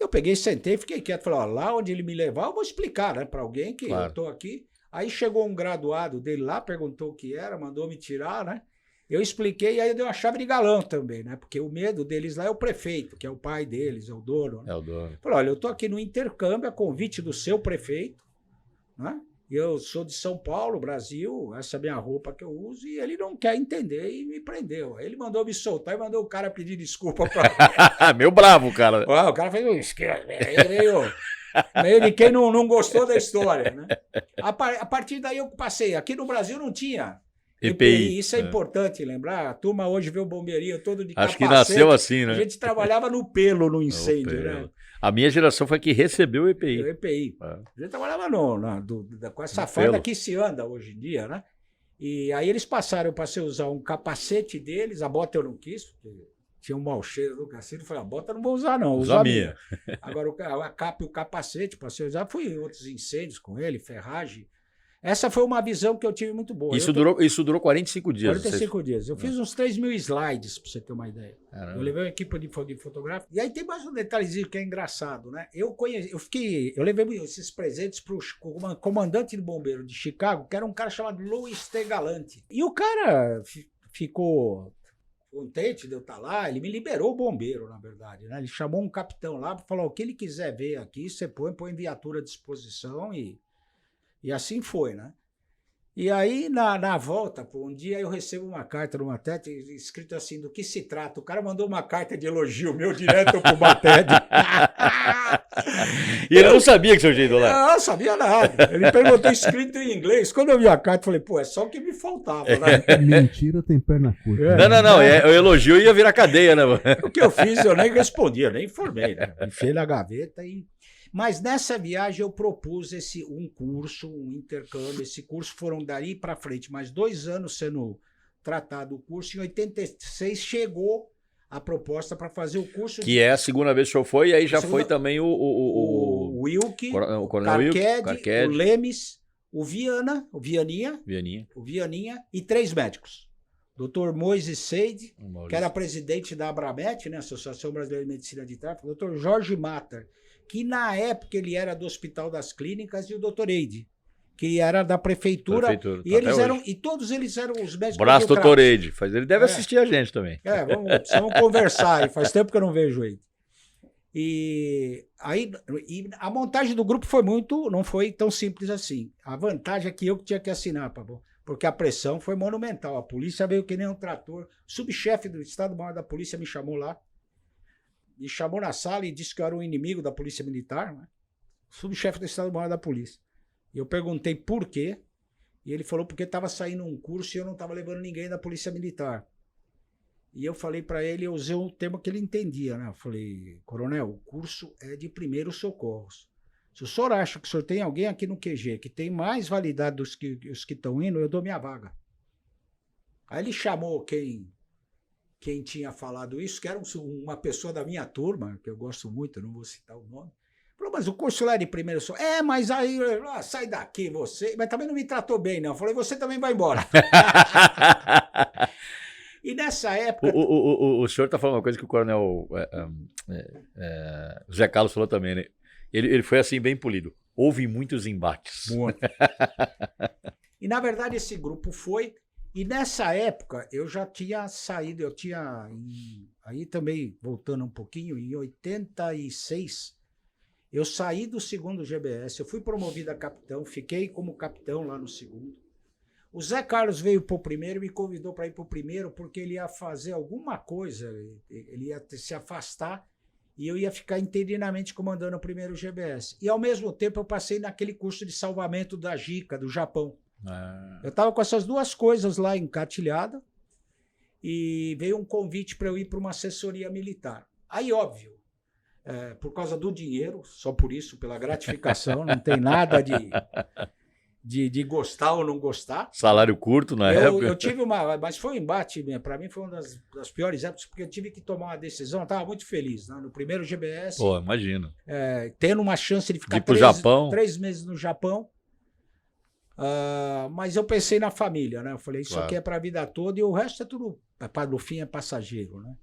Eu peguei, sentei, fiquei quieto, falei, ó, lá onde ele me levar, eu vou explicar, né, para alguém que eu tô aqui. Aí chegou um graduado dele lá, perguntou o que era, mandou me tirar, né? Eu expliquei e aí eu dei uma chave de galão também, né? Porque o medo deles lá é o prefeito, que é o pai deles, é o dono. Né?
É o dono.
Falei, olha, eu estou aqui no intercâmbio a convite do seu prefeito, né? Eu sou de São Paulo, Brasil, essa é a minha roupa que eu uso, e ele não quer entender e me prendeu. Aí ele mandou me soltar e mandou o cara pedir desculpa para mim.
Meu bravo, cara.
O cara fez um esquema, meio de quem não gostou da história, né? A partir daí eu passei. Aqui no Brasil não tinha
EPI.
Isso é importante lembrar. A turma hoje vê o bombeirinho todo de
Acho
capacete.
que nasceu assim, né?
A gente trabalhava no pelo no incêndio, né?
A minha geração foi que recebeu o EPI.
O EPI. A gente trabalhava com essa farda que se anda hoje em dia, né? E aí eles passaram, eu passei a usar um capacete deles, a bota eu não quis, porque tinha um mau cheiro do cacete. Eu falei, a bota eu não vou usar não, usa a minha. Agora a capa e o capacete, passei a usar, fui em outros incêndios com ele, ferragem. Essa foi uma visão que eu tive muito boa.
Isso durou 45 dias.
45 dias. Eu fiz uns 3.000 slides, para você ter uma ideia.
Caramba.
Eu levei uma equipe de fotógrafo. E aí tem mais um detalhezinho que é engraçado, né? Eu levei esses presentes para o comandante do bombeiro de Chicago, que era um cara chamado Louis T. Galante. E o cara ficou contente de eu estar lá, ele me liberou o bombeiro, na verdade, né? Ele chamou um capitão lá, falou, o que ele quiser ver aqui, você põe viatura à disposição e assim foi, né? E aí, na volta, um dia eu recebo uma carta numa TED, escrito assim, do que se trata? O cara mandou uma carta de elogio meu direto para uma TED.
E ele não sabia que seu jeito lá.
Não sabia nada. Ele perguntou escrito em inglês. Quando eu vi a carta, eu falei, pô, é só o que me faltava, né?
Mentira tem perna curta.
Não. O elogio ia virar cadeia, né?
O que eu fiz, eu nem respondi, eu nem informei, né? Enfiei na gaveta e... Mas nessa viagem eu propus um curso, um intercâmbio. Esse curso foram dali para frente, mais 2 anos sendo tratado o curso. Em 86 chegou a proposta para fazer o curso.
Que é a segunda vez que o senhor foi, e aí já foi também
o Wilke, o
Coronel
Carquede, o Lemes, o Vianinha e 3 médicos. Dr. Moisés Seide, que era presidente da Abramet, né, Associação Brasileira de Medicina de Tráfico, o Dr. Jorge Matar, que na época ele era do Hospital das Clínicas, e o Dr. Eide, que era da prefeitura. E todos eles eram os médicos.
Braço do Dr. Eide. Ele deve assistir a gente também.
Vamos conversar aí. Faz tempo que eu não vejo ele. E a montagem do grupo não foi tão simples assim. A vantagem é que eu tinha que assinar, Pablo, porque a pressão foi monumental. A polícia veio que nem um trator. O subchefe do Estado-Maior da Polícia me chamou lá. Me chamou na sala e disse que eu era um inimigo da Polícia Militar, né? Subchefe do Estado-Maior da Polícia. E eu perguntei por quê, e ele falou porque estava saindo um curso e eu não estava levando ninguém da Polícia Militar. E eu falei para ele, eu usei um termo que ele entendia, né? Eu falei, coronel, o curso é de primeiros socorros. Se o senhor acha que o senhor tem alguém aqui no QG que tem mais validade dos que estão indo, eu dou minha vaga. Aí ele chamou quem tinha falado isso, que era uma pessoa da minha turma, que eu gosto muito, eu não vou citar o nome. Falou, mas o curso lá é de primeiro socorro. Mas aí, sai daqui você. Mas também não me tratou bem, não. Eu falei, você também vai embora. E nessa época...
O senhor está falando uma coisa que o coronel Zé Carlos falou também, né? Ele foi assim, bem polido. Houve muitos embates.
Muito. E, na verdade, esse grupo foi... E nessa época, eu já tinha saído, aí também, voltando um pouquinho, em 86, eu saí do 2º GBS, eu fui promovido a capitão, fiquei como capitão lá no 2º. O Zé Carlos veio para o 1º e me convidou para ir para o 1º porque ele ia fazer alguma coisa, ele ia se afastar e eu ia ficar interinamente comandando o 1º GBS. E, ao mesmo tempo, eu passei naquele curso de salvamento da JICA, do Japão. Eu estava com essas 2 coisas lá encatilhadas e veio um convite para eu ir para uma assessoria militar. Aí, óbvio, por causa do dinheiro, só por isso, pela gratificação, não tem nada de gostar ou não gostar.
Salário curto na época.
Eu tive mas foi um embate, para mim foi uma das piores épocas, porque eu tive que tomar uma decisão, eu estava muito feliz, né? No primeiro GBS.
Pô, imagino.
Tendo uma chance de ficar 3 meses no Japão. Mas eu pensei na família, né? Eu falei, isso aqui é para a vida toda e o resto é tudo, no fim, é passageiro, né?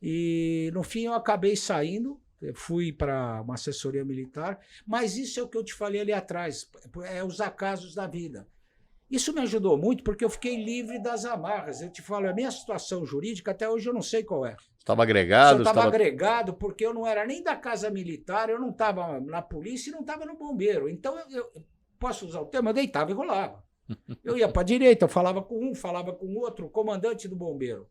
E no fim eu acabei saindo, fui para uma assessoria militar, mas isso é o que eu te falei ali atrás, é os acasos da vida. Isso me ajudou muito porque eu fiquei livre das amarras. Eu te falo, a minha situação jurídica até hoje eu não sei qual é.
Estava agregado?
Eu estava agregado porque eu não era nem da Casa Militar, eu não estava na polícia e não estava no bombeiro. Então, eu posso usar o termo, eu deitava e rolava. Eu ia para a direita, eu falava com um, falava com o outro, o comandante do bombeiro.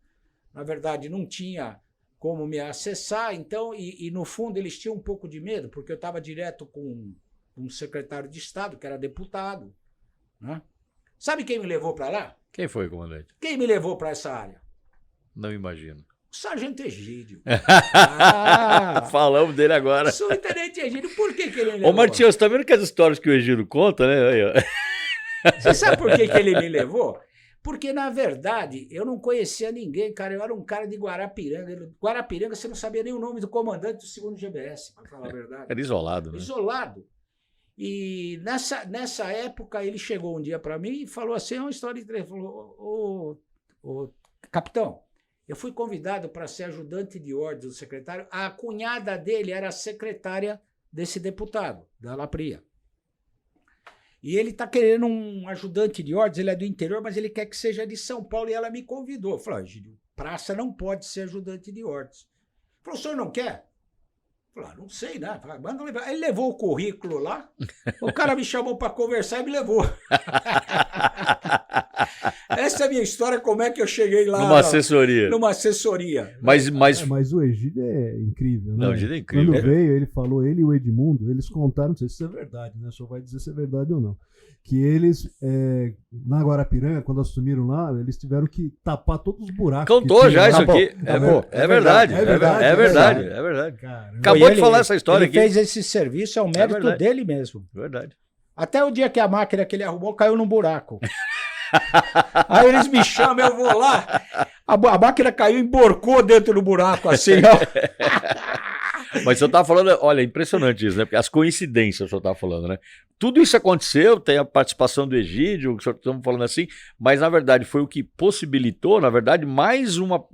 Na verdade, não tinha como me acessar, então, e no fundo eles tinham um pouco de medo, porque eu estava direto com um secretário de Estado, que era deputado. Né? Sabe quem me levou para lá?
Quem foi, comandante?
Quem me levou para essa área?
Não imagino.
O Sargento Egídio.
Falamos dele agora.
Subtenente Egídio, por que ele me levou?
Ô, Martinho, você tá vendo que as histórias que o Egídio conta, né? Aí, ó.
Você sabe por que ele me levou? Porque, na verdade, eu não conhecia ninguém, cara. Eu era um cara de Guarapiranga. Guarapiranga, você não sabia nem o nome do comandante do 2º GBS, para falar a verdade.
Era isolado, né?
Isolado. E nessa época, ele chegou um dia para mim e falou assim, é uma história de três. Falou, capitão, eu fui convidado para ser ajudante de ordem do secretário. A cunhada dele era a secretária desse deputado, da Lapria. E ele está querendo um ajudante de ordens, ele é do interior, mas ele quer que seja de São Paulo, e ela me convidou. Eu falei, Egídio, praça não pode ser ajudante de ordens. Ele falou, o senhor não quer? Eu falei, não sei, né? Manda levar. Ele levou o currículo lá, o cara me chamou para conversar e me levou. Essa é a minha história, como é que eu cheguei lá.
Numa assessoria.
Numa assessoria.
Mas
o Egídio é incrível, né?
Não, o Egídio é incrível.
Quando veio, ele falou, ele e o Edmundo, eles contaram, não sei se isso é verdade, né? Só vai dizer se é verdade ou não. Que eles, na Guarapiranga, quando assumiram lá, eles tiveram que tapar todos os buracos.
Contou já isso aqui.
É verdade.
É verdade.
Caramba.
Acabou de falar essa história aqui.
Ele fez esse serviço, é um mérito dele mesmo.
Verdade.
Até o dia que a máquina que ele arrumou caiu num buraco. Aí eles me chamam, eu vou lá. A máquina caiu e emborcou dentro do buraco, assim, ó.
Mas o senhor estava falando, olha, é impressionante isso, né? Porque as coincidências o senhor estava falando, né? Tudo isso aconteceu, tem a participação do Egídio, o senhor estamos falando assim, mas na verdade foi o que possibilitou, na verdade, mais uma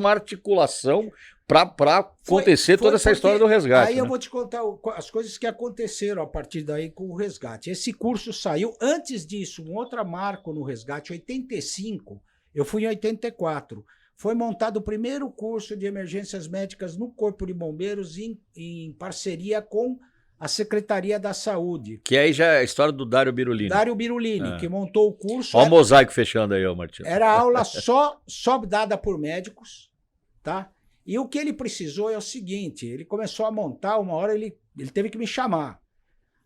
articulação para acontecer toda essa história do resgate.
Aí eu vou te contar as coisas que aconteceram a partir daí com o resgate. Esse curso saiu, antes disso, um outro marco no resgate, 85, eu fui em 84. Foi montado o primeiro curso de emergências médicas no Corpo de Bombeiros em parceria com a Secretaria da Saúde.
Que aí já é a história do Dário Birulini.
Dário Birulini, que montou o curso.
Olha o mosaico fechando aí, Martinho.
Era aula só dada por médicos, tá? E o que ele precisou é o seguinte, ele começou a montar, uma hora ele teve que me chamar.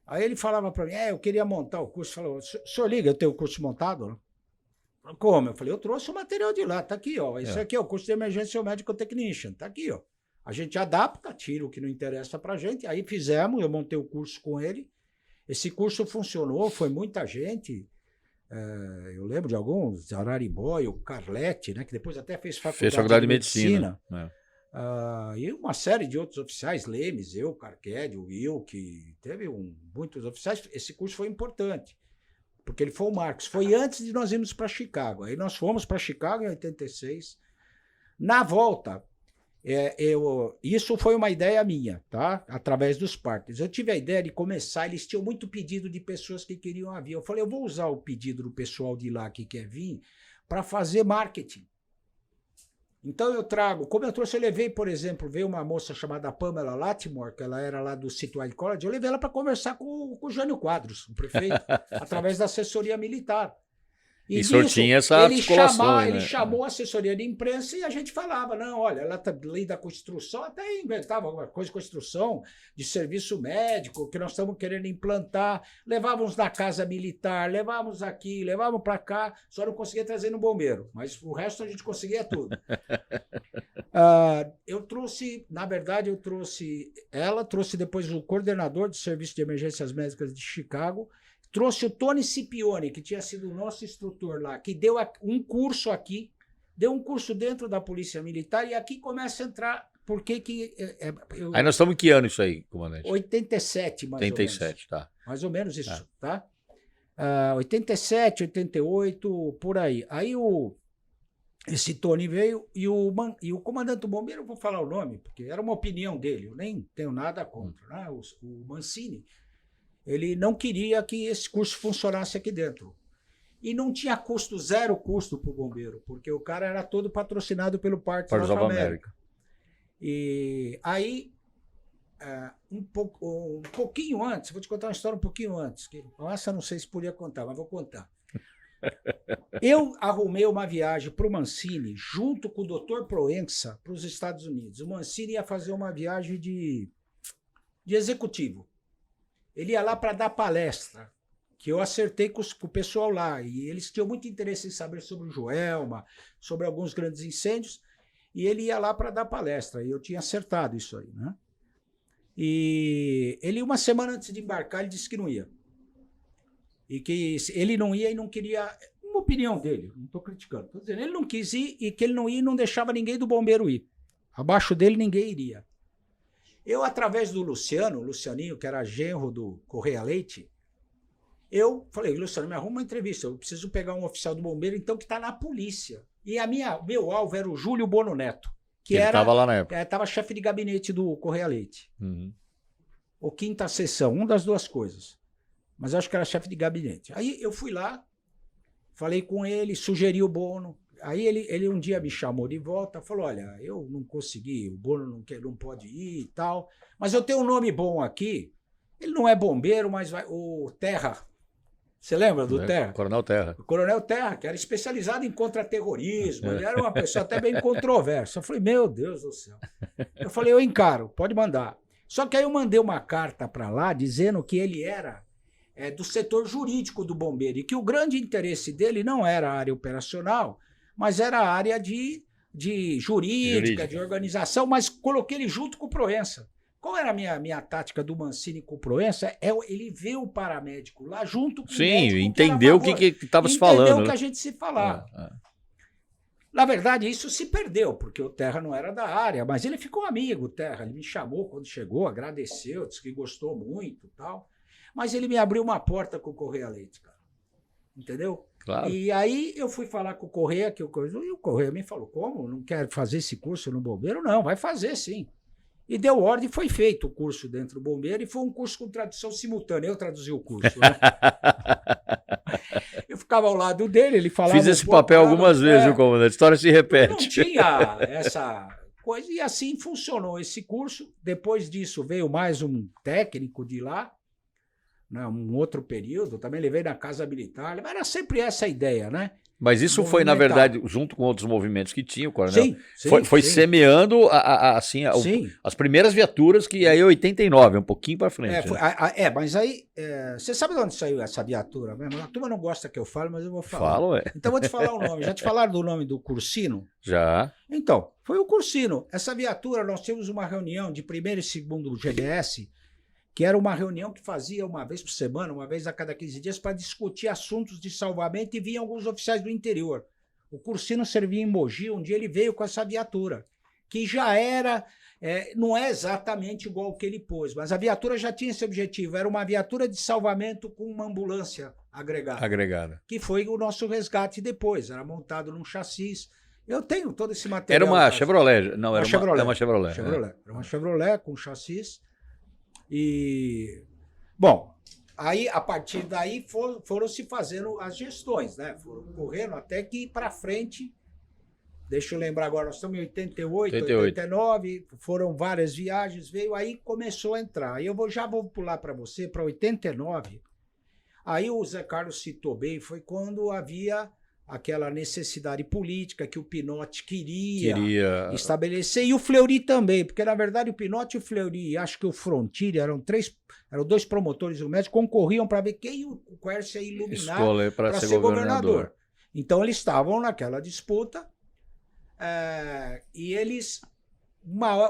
Aí ele falava para mim, eu queria montar o curso. Falou, senhor liga, eu tenho o curso montado? Como? Eu falei, eu trouxe o material de lá, tá aqui, ó. Isso aqui é o curso de Emergency Medical Technician, tá aqui, ó. A gente adapta, tira o que não interessa pra gente. Aí fizemos, eu montei o curso com ele. Esse curso funcionou, foi muita gente. Eu lembro de alguns, Araribóia, o Carlete, né, que depois até fez faculdade de medicina. E uma série de outros oficiais, Lemes, eu, Carquede, o Will, que teve muitos oficiais. Esse curso foi importante, porque ele foi o Marcos. Foi antes de nós irmos para Chicago. Aí nós fomos para Chicago em 86. Na volta, isso foi uma ideia minha, tá? Através dos partners. Eu tive a ideia de começar, eles tinham muito pedido de pessoas que queriam vir. Eu falei, eu vou usar o pedido do pessoal de lá que quer vir para fazer marketing. Então eu trago, como eu trouxe, eu levei, por exemplo, veio uma moça chamada Pamela Latimore, que ela era lá do Situate College, eu levei ela para conversar com o Jânio Quadros, o prefeito, através da assessoria militar.
E o senhor tinha essa articulação, né?
Ele chamou a assessoria de imprensa e a gente falava, não, olha, ela lida com construção, até inventava alguma coisa de construção, de serviço médico, que nós estamos querendo implantar, levávamos na casa militar, levávamos aqui, levávamos para cá, só não conseguia trazer no bombeiro, mas o resto a gente conseguia tudo. Eu trouxe, na verdade, ela trouxe depois o coordenador do Serviço de Emergências Médicas de Chicago, trouxe o Tony Scipione, que tinha sido o nosso instrutor lá, que deu um curso aqui, deu um curso dentro da Polícia Militar, e aqui começa a entrar,
Aí nós estamos em que ano isso aí, comandante?
87, mais
87,
ou menos.
tá.
Mais ou menos isso, tá? 87, 88, por aí. Aí esse Tony veio e o comandante do bombeiro, eu vou falar o nome, porque era uma opinião dele, eu nem tenho nada contra, né? O Mancini. Ele não queria que esse curso funcionasse aqui dentro. E não tinha custo, zero custo para o bombeiro, porque o cara era todo patrocinado pelo Parque
Parts
of
of
America.
America.
E aí, um pouquinho antes, vou te contar uma história um pouquinho antes. Essa não sei se podia contar, mas vou contar. Eu arrumei uma viagem para o Mancini, junto com o Dr. Proença, para os Estados Unidos. O Mancini ia fazer uma viagem de executivo. Ele ia lá para dar palestra, que eu acertei com o pessoal lá. E eles tinham muito interesse em saber sobre o Joelma, sobre alguns grandes incêndios. E ele ia lá para dar palestra. E eu tinha acertado isso aí, né? E ele, uma semana antes de embarcar, ele disse que não ia. E que ele não ia e não queria... Uma opinião dele, não estou criticando. Estou dizendo, ele não quis ir e que ele não ia e não deixava ninguém do bombeiro ir. Abaixo dele ninguém iria. Eu, através do Lucianinho, que era genro do Correia Leite, eu falei, Luciano, me arruma uma entrevista. Eu preciso pegar um oficial do bombeiro, então, que está na polícia. E meu alvo era o Júlio Bono Neto, que
Ele estava lá na época.
Estava chefe de gabinete do Correia Leite.
Uhum.
Ou quinta sessão, uma das duas coisas. Mas eu acho que era chefe de gabinete. Aí eu fui lá, falei com ele, sugeri o Bono. Aí ele um dia me chamou de volta, falou, olha, eu não consegui, o Bono não pode ir e tal, mas eu tenho um nome bom aqui. Ele não é bombeiro, mas o Terra. Você lembra do Terra?
Coronel Terra.
O Coronel Terra, que era especializado em contra-terrorismo. Ele era uma pessoa até bem controversa. Eu falei, meu Deus do céu. Eu falei, eu encaro, pode mandar. Só que aí eu mandei uma carta para lá dizendo que ele era do setor jurídico do bombeiro e que o grande interesse dele não era a área operacional, mas era a área de jurídica, de organização, mas coloquei ele junto com o Proença. Qual era a minha tática do Mancini com o Proença? Ele vê o paramédico lá junto com o médico.
Sim, entendeu o que estava se falando.
Entendeu o que a gente se falava. Na verdade, isso se perdeu, porque o Terra não era da área, mas ele ficou amigo, o Terra. Ele me chamou quando chegou, agradeceu, disse que gostou muito e tal. Mas ele me abriu uma porta com o Correia Leite, cara. Entendeu?
Claro.
E aí eu fui falar com o Correia, e o Correia me falou, como? Não quer fazer esse curso no bombeiro? Não, vai fazer sim. E deu ordem e foi feito o curso dentro do bombeiro e foi um curso com tradução simultânea. Eu traduzi o curso, né? Eu ficava ao lado dele, ele falava...
Fiz esse papel algumas vezes, viu, comandante? A história se repete.
Não tinha essa coisa e assim funcionou esse curso. Depois disso veio mais um técnico de lá, né, um outro período, também levei na Casa Militar. Era sempre essa a ideia, né?
Mas isso foi, na verdade, junto com outros movimentos que tinha o Coronel.
Sim,
foi semeando as primeiras viaturas, que aí é 89, um pouquinho para frente.
Mas aí, você sabe de onde saiu essa viatura mesmo? A turma não gosta que eu fale, mas eu vou falar.
Falo,
Então vou te falar o nome. Já te falaram do nome do Cursino?
Já.
Então, foi o Cursino. Essa viatura, nós tínhamos uma reunião de primeiro e segundo GDS, que era uma reunião que fazia uma vez por semana, uma vez a cada 15 dias, para discutir assuntos de salvamento, e vinham alguns oficiais do interior. O Cursino servia em Mogi, um dia ele veio com essa viatura, que já era, não é exatamente igual ao que ele pôs, mas a viatura já tinha esse objetivo, era uma viatura de salvamento com uma ambulância agregada. Que foi o nosso resgate depois, era montado num chassis. Eu tenho todo esse material.
Era uma Chevrolet, não, era
Chevrolet.
Uma Chevrolet.
Era uma Chevrolet com chassis. E, bom, aí a partir daí foram se fazendo as gestões, né? Foram correndo até que para frente, deixa eu lembrar agora, nós estamos em 88, 89, foram várias viagens, veio, aí começou a entrar. Aí já vou pular para você, para 89, aí o Zé Carlos citou bem, foi quando havia aquela necessidade política que o Pinotti queria estabelecer, e o Fleury também, porque na verdade o Pinotti e o Fleury, e acho que o Frontier, eram dois promotores do médico, concorriam para ver quem o Quercia ia iluminar para ser governador. Então eles estavam naquela disputa, e eles,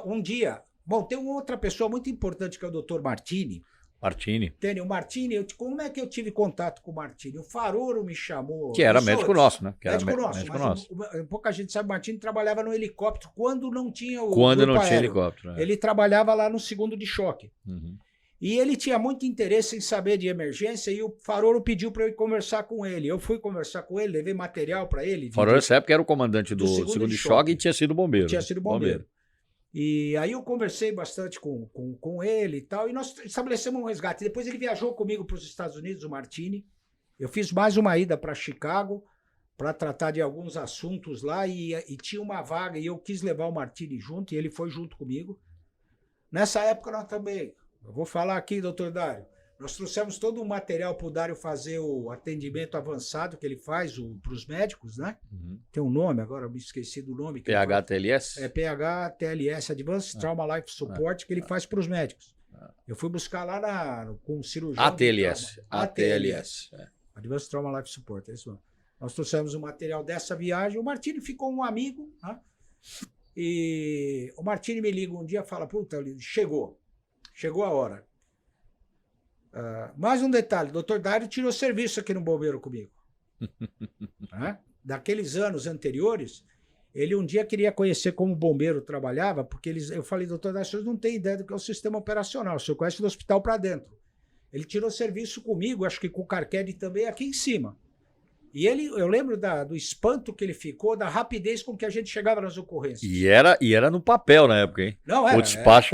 um dia, bom, tem uma outra pessoa muito importante que é o Dr. Martini. O Martini, como é que eu tive contato com o Martini? O Faroro me chamou.
Que era médico nosso, né?
Médico nosso. Pouca gente sabe, o Martini trabalhava no helicóptero quando não tinha o
Quando não
aéreo.
tinha helicóptero.
Ele trabalhava lá no segundo de choque.
Uhum.
E ele tinha muito interesse em saber de emergência e o Faroro pediu para eu ir conversar com ele. Eu fui conversar com ele, levei material para ele.
Faroro, nessa época, era o comandante do segundo de choque e tinha sido bombeiro. E aí eu conversei bastante com ele e tal, e nós estabelecemos um resgate. Depois ele viajou comigo para os Estados Unidos, o Martini,
Eu fiz mais uma ida para Chicago para tratar de alguns assuntos lá e tinha uma vaga e eu quis levar o Martini junto e ele foi junto comigo. Nessa época nós também, eu vou falar aqui, doutor Dário, nós trouxemos todo o material para o Dário fazer o atendimento avançado que ele faz para os médicos, né?
Uhum.
Tem um nome, agora eu me esqueci do nome.
PHTLS?
É PHTLS, Advanced Trauma Life Support, que ele faz para os médicos. Eu fui buscar lá com o cirurgião.
ATLS. ATLS.
Advanced Trauma Life Support, é isso mesmo. Nós trouxemos o material dessa viagem. O Martini ficou um amigo, né? E o Martini me liga um dia e fala, puta, chegou a hora. Mais um detalhe, o doutor Dário tirou serviço aqui no Bombeiro comigo. Daqueles anos anteriores, ele um dia queria conhecer como o bombeiro trabalhava, porque eu falei, doutor Dário, vocês não têm ideia do que é o sistema operacional, o senhor conhece do hospital para dentro. Ele tirou serviço comigo, acho que com o Carquede também, aqui em cima. E eu lembro do espanto que ele ficou, da rapidez com que a gente chegava nas ocorrências.
E era no papel na época, hein?
Não, era.
O despacho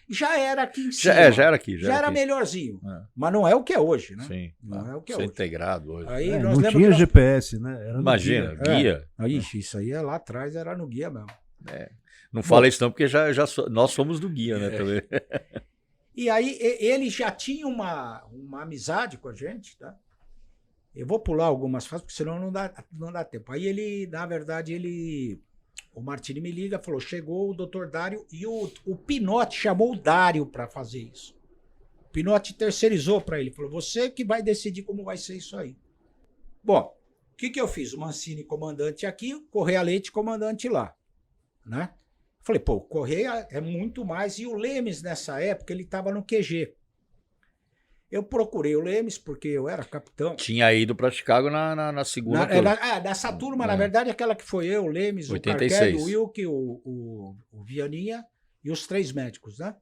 já era aqui em cima.
Já era aqui.
Já era
aqui.
Melhorzinho. Mas não é o que é hoje, né?
Sim.
Não é o que é
hoje.
hoje.
Integrado hoje.
Aí
não tinha GPS, né? Era
imagina, guia.
Ixi, isso aí lá atrás era no guia mesmo.
Não fala isso não, porque nós somos do guia, né? Também.
E aí ele já tinha uma amizade com a gente, tá? Eu vou pular algumas fases, porque senão não dá tempo. Aí na verdade, o Martini me liga, falou, chegou o doutor Dário e o Pinotti chamou o Dário para fazer isso. O Pinotti terceirizou para ele, falou, você que vai decidir como vai ser isso aí. Bom, o que eu fiz? O Mancini comandante aqui, o Correia Leite comandante lá, né? Falei, pô, o Correia é muito mais, e o Lemes nessa época, ele estava no QG. Eu procurei o Lemes, porque eu era capitão.
Tinha ido para Chicago na segunda turma.
Dessa turma, na verdade, aquela que foi eu, o Lemes,
86.
o Carquede, o Wilke, o Vianinha e os 3 médicos, né?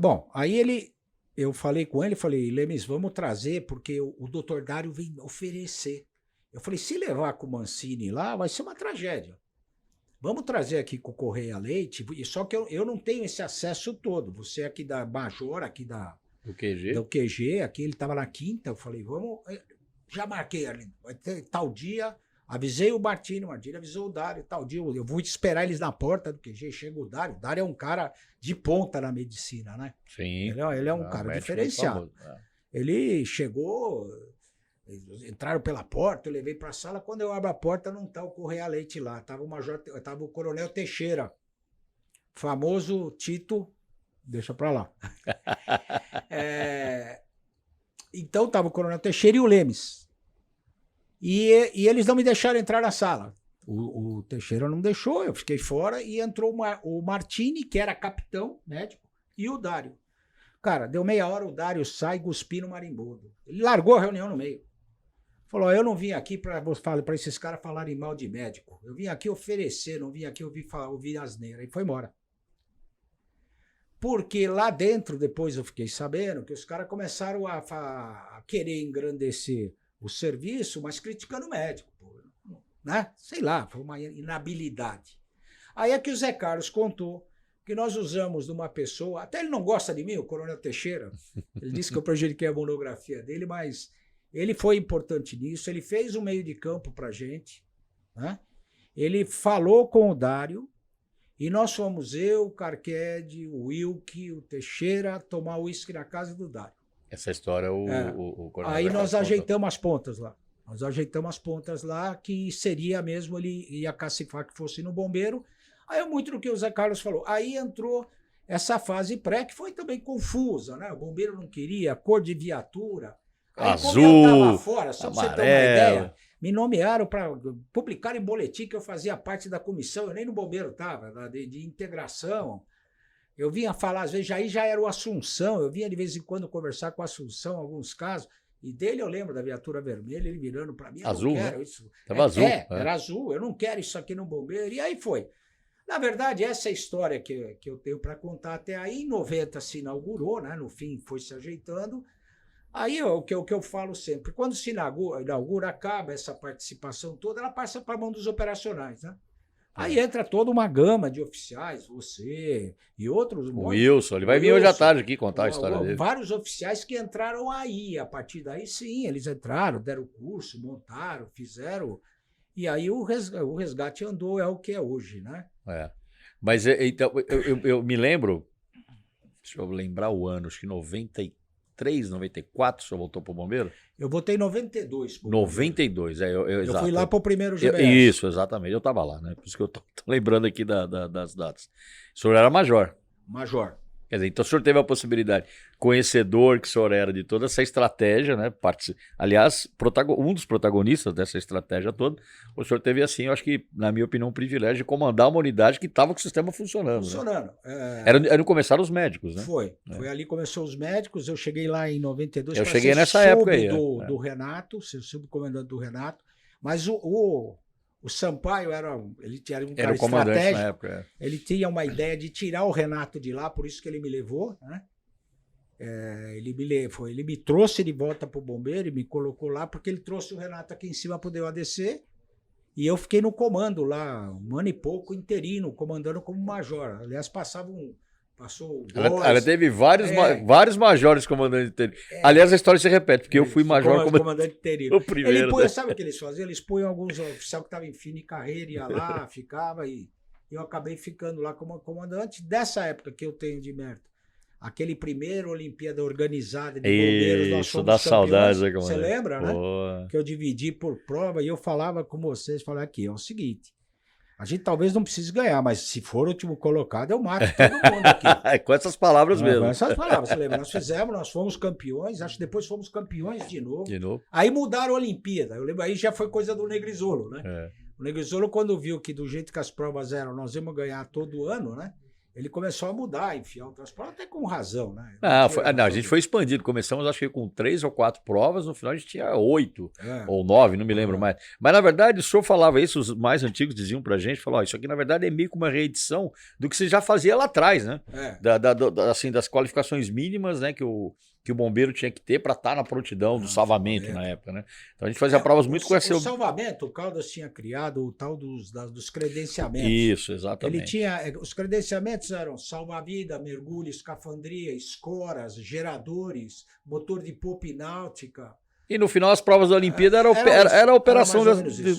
Bom, aí eu falei com ele, falei, Lemes, vamos trazer, porque o doutor Dário vem oferecer. Eu falei, se levar com o Mancini lá, vai ser uma tragédia. Vamos trazer aqui com o Correia Leite, só que eu não tenho esse acesso todo. Você aqui da Major, aqui do QG, aqui ele estava na quinta, eu falei, vamos, já marquei ali, vai ter tal dia, avisei o Martini avisou o Dário, tal dia, eu vou esperar eles na porta do QG, chega o Dário é um cara de ponta na medicina, né?
Sim.
Ele é um cara diferenciado. Ele chegou, entraram pela porta, eu levei para a sala, quando eu abro a porta não tá o Correia Leite lá, tava o Coronel Teixeira, famoso Tito. Deixa pra lá. Então tava o Coronel Teixeira e o Lemes. E eles não me deixaram entrar na sala. O Teixeira não deixou, eu fiquei fora e entrou o Martini, que era capitão médico, e o Dário. Cara, deu meia hora, o Dário sai cuspindo marimbondo. Ele largou a reunião no meio. Falou, eu não vim aqui para esses caras falarem mal de médico. Eu vim aqui oferecer, não vim aqui ouvir asneira. E foi embora. Porque lá dentro, depois eu fiquei sabendo que os caras começaram a querer engrandecer o serviço, mas criticando o médico. Né? Sei lá, foi uma inabilidade. Aí é que o Zé Carlos contou que nós usamos de uma pessoa, até ele não gosta de mim, o Coronel Teixeira, ele disse que eu prejudiquei a monografia dele, mas ele foi importante nisso, ele fez um meio de campo pra gente, né? Ele falou com o Dário, e nós fomos eu, o Carquede, o Wilke, o Teixeira, tomar uísque na casa do Dário.
Essa história o Coronel.
Aí nós ajeitamos as pontas lá. Nós ajeitamos as pontas lá, que seria mesmo, ele ia cacifar que fosse no bombeiro. Aí é muito do que o Zé Carlos falou. Aí entrou essa fase pré, que foi também confusa, né? O bombeiro não queria, cor de viatura. Aí,
azul,
como eu tava fora, só pra você ter uma
amarelo.
ideia, me nomearam para publicar em boletim que eu fazia parte da comissão, eu nem no bombeiro estava, de integração. Eu vinha falar, às vezes, já era o Assunção, eu vinha de vez em quando conversar com o Assunção, em alguns casos, e dele eu lembro da viatura vermelha, ele virando para mim, eu
azul,
não quero
né?
isso.
Tava azul.
Era azul, eu não quero isso aqui no bombeiro, e aí foi. Na verdade, essa é a história que eu tenho para contar até aí. Em 90 se inaugurou, né? No fim foi se ajeitando. Aí o que eu falo sempre, quando se inaugura, acaba essa participação toda, ela passa para a mão dos operacionais, né? Aí entra toda uma gama de oficiais, você e outros.
O Wilson, ele vai vir hoje à tarde aqui contar a história dele.
Vários oficiais que entraram aí. A partir daí, sim, eles entraram, deram curso, montaram, fizeram. E aí o resgate andou, é o que é hoje, né?
É. Mas então, eu me lembro, deixa eu lembrar o ano, acho que 93, 94, o senhor voltou para o Bombeiro?
Eu voltei em 92.
92,
eu fui lá para o primeiro GBS.
Isso, exatamente, eu estava lá, né? Por isso que eu tô lembrando aqui das datas. O senhor era major.
Major.
Quer dizer, então o senhor teve a possibilidade, conhecedor que o senhor era de toda essa estratégia, né? Aliás, um dos protagonistas dessa estratégia toda, o senhor teve, assim, eu acho que, na minha opinião, um privilégio de comandar uma unidade que estava com o sistema funcionando.
Funcionando.
Né? Era começaram os médicos, né?
Foi ali que começou os médicos, eu cheguei lá em 92.
Eu cheguei nessa época aí.
Do Renato, ser subcomandante do Renato, mas o Sampaio ele era um cara estratégico, na época, ele tinha uma ideia de tirar o Renato de lá, por isso que ele me levou, né? Ele me trouxe de volta para o Bombeiro e me colocou lá, porque ele trouxe o Renato aqui em cima para o ADC, e eu fiquei no comando lá, um ano e pouco interino, comandando como major. Aliás, passou
ela teve vários majores comandando interino. Aliás, a história se repete, porque eu fui major
comandante interino.
O primeiro.
Sabe o que eles faziam? Eles punham alguns oficiais que estavam em fim de carreira, ia lá, ficava, e eu acabei ficando lá como comandante dessa época que eu tenho de mérito. Aquele primeiro Olimpíada organizada de bombeiros, nós fomos
dá saudades.
Você lembra, né? Que eu dividi por prova e eu falava com vocês, falava aqui, é o seguinte, a gente talvez não precise ganhar, mas se for o último colocado, eu mato todo mundo aqui.
Com essas palavras mesmo.
Com essas palavras, você lembra? Nós fomos campeões, acho que depois fomos campeões de novo. Aí mudaram a Olimpíada, eu lembro, aí já foi coisa do Negrisolo, né? O Negrisolo, quando viu que do jeito que as provas eram, nós íamos ganhar todo ano, né? Ele começou a mudar, enfiar outras provas, até com razão, né?
A gente foi expandido. Começamos, acho que com 3 ou 4 provas, no final a gente tinha 8 ou 9, não me lembro mais. Mas, na verdade, o senhor falava isso, os mais antigos diziam pra gente, isso aqui, na verdade, é meio que uma reedição do que você já fazia lá atrás, né? Assim, das qualificações mínimas, né, que o bombeiro tinha que ter para estar na prontidão do salvamento na época, né? Então a gente fazia provas muito com essa...
O salvamento, o Caldas tinha criado o tal dos credenciamentos.
Isso, exatamente.
Ele tinha... Os credenciamentos eram salva-vida, mergulho, escafandria, escoras, geradores, motor de popa e náutica.
E no final as provas da Olimpíada era a operação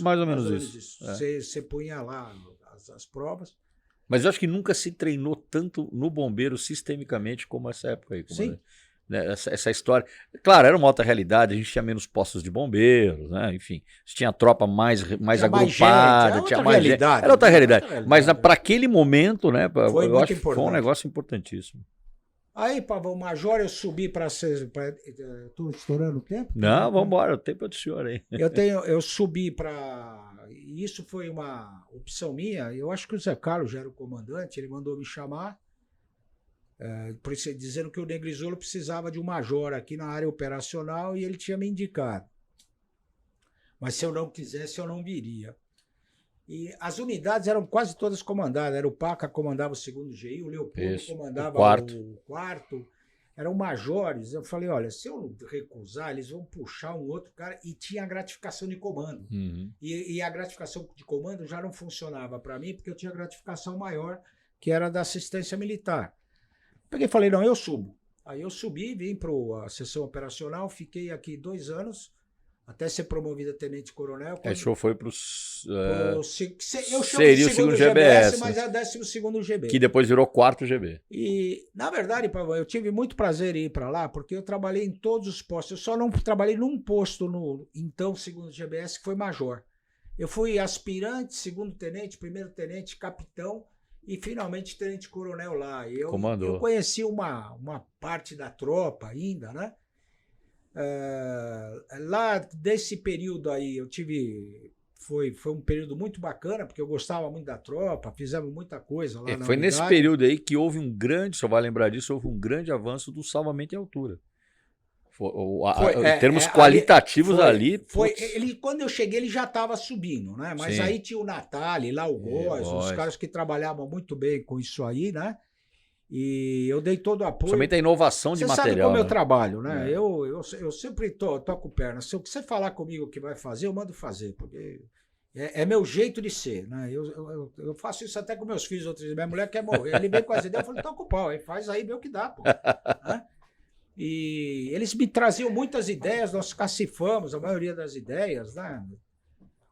mais ou menos isso.
Você punha lá as provas.
Mas eu acho que nunca se treinou tanto no bombeiro sistemicamente como essa época aí.
Sim.
Essa história. Claro, era uma outra realidade, a gente tinha menos postos de bombeiros, né? Enfim, tinha tropa mais agrupada, tinha mais gente. Era outra realidade. Mas para aquele momento, né? Eu acho que foi um negócio importantíssimo.
Aí, Pavão, major, eu subi para ser. Estou estourando o tempo?
Não, vamos embora, o tempo é do senhor aí.
Eu subi para. Isso foi uma opção minha. Eu acho que o Zé Carlos já era o comandante, ele mandou me chamar. Dizendo que o Negrisolo precisava de um major aqui na área operacional e ele tinha me indicado. Mas se eu não quisesse, eu não viria. E as unidades eram quase todas comandadas. Era o Paca comandava o segundo GI, o Leopoldo comandava o quarto. Eram majores. Eu falei, olha, se eu recusar, eles vão puxar um outro cara. E tinha a gratificação de comando. E a gratificação de comando já não funcionava para mim, porque eu tinha gratificação maior, que era da assistência militar. Peguei e falei, não, eu subo. Aí eu subi, vim para a sessão operacional, fiquei aqui 2 anos, até ser promovido a tenente-coronel.
O senhor foi para os...
eu chamo
seria
de segundo GBS, mas é 12º GB.
Que depois virou 4º GB.
E, na verdade, Pavão, eu tive muito prazer em ir para lá, porque eu trabalhei em todos os postos. Eu só não trabalhei num posto no então 2º GBS, que foi major. Eu fui aspirante, 2º tenente, 1º tenente, capitão, e finalmente tenente-coronel lá. Eu conheci uma parte da tropa ainda, né? Lá, desse período aí, eu tive... Foi um período muito bacana, porque eu gostava muito da tropa, fizemos muita coisa lá na
Foi
unidade.
Nesse período aí que houve um grande, o senhor vai lembrar disso, houve um grande avanço do salvamento em altura. Em termos qualitativos ali...
Quando eu cheguei, ele já estava subindo, né? Mas aí tinha o Natali, lá o Góes, os caras que trabalhavam muito bem com isso aí, né? E eu dei todo o apoio.
Somente a inovação de material.
Você sabe como eu trabalho, né? Eu sempre toco perna. Se você falar comigo o que vai fazer, eu mando fazer, porque É meu jeito de ser, né? Eu faço isso até com meus filhos outros dias. Minha mulher quer morrer. Ele vem com as ideias, eu falo, toca o pau, aí faz aí, vê o que dá, pô. Né? E eles me traziam muitas ideias, nós cacifamos a maioria das ideias, né?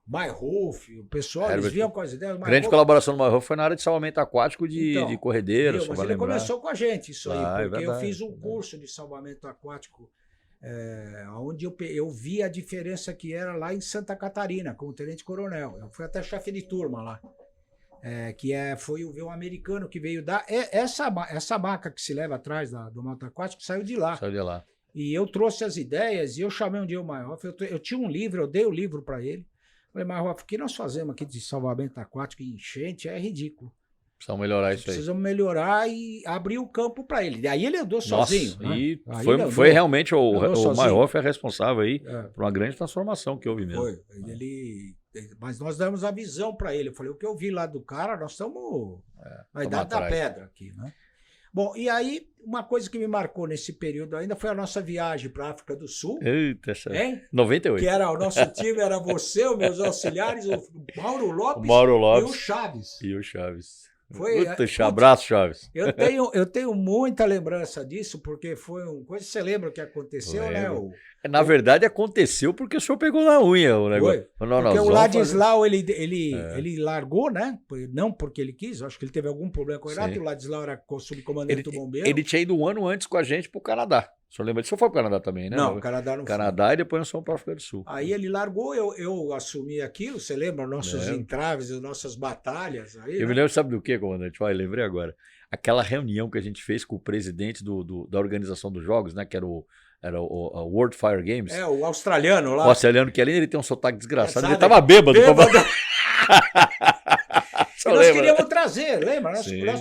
Meyhoff, o pessoal, eles vinham com as ideias.
Grande colaboração do Meyhoff foi na área de salvamento aquático de corredeiros.
Mas ele começou com a gente, isso aí, porque eu fiz um
verdade.
curso de salvamento aquático, onde eu vi a diferença que era lá em Santa Catarina, como tenente-coronel. Eu fui até chefe de turma lá. Foi o americano que veio dar. Essa maca que se leva atrás do moto aquático saiu de lá.
Saiu de lá.
E eu trouxe as ideias e eu chamei um dia o Meyhoff. Eu tinha um livro, eu dei o livro para ele. Falei, Meyhoff, o que nós fazemos aqui de salvamento aquático e enchente é ridículo.
Precisamos melhorar isso aí.
Precisamos melhorar e abrir o campo para ele. Aí ele andou sozinho.
Nossa, e
né?
foi realmente o
sozinho.
Meyhoff é responsável aí por uma grande transformação que houve mesmo.
Foi. Mas nós damos a visão para ele. Eu falei, o que eu vi lá do cara, nós estamos na idade da pedra aqui, né? Bom, e aí, uma coisa que me marcou nesse período ainda foi a nossa viagem para a África do Sul.
Eita,
hein?
98.
Que era o nosso time, era você, os meus auxiliares, o Mauro Lopes, e o Chaves.
E o Chaves.
Puta,
abraço, Chaves.
Eu tenho muita lembrança disso, porque foi uma coisa. Você lembra o que aconteceu, né?
Na verdade, aconteceu porque o senhor pegou na unha o negócio.
Porque o Ladislau, ele largou, né? Não porque ele quis, acho que ele teve algum problema com o Irato. O Ladislau era subcomandante do bombeiro.
Ele tinha ido um ano antes com a gente pro Canadá. O senhor lembra disso? O senhor foi pro Canadá também, né?
Não, o Canadá não
Canadá e depois nós fomos para a África do Sul.
Aí ele largou, eu assumi aquilo, você lembra? Nossos entraves, as nossas batalhas. Aí,
eu me lembro, sabe do que, comandante? Olha, lembrei agora. Aquela reunião que a gente fez com o presidente da organização dos jogos, né? Que era o World Fire Games.
O australiano lá.
O australiano, que além ele tem um sotaque desgraçado, ele tava bêbado.
Nós queríamos trazer, lembra?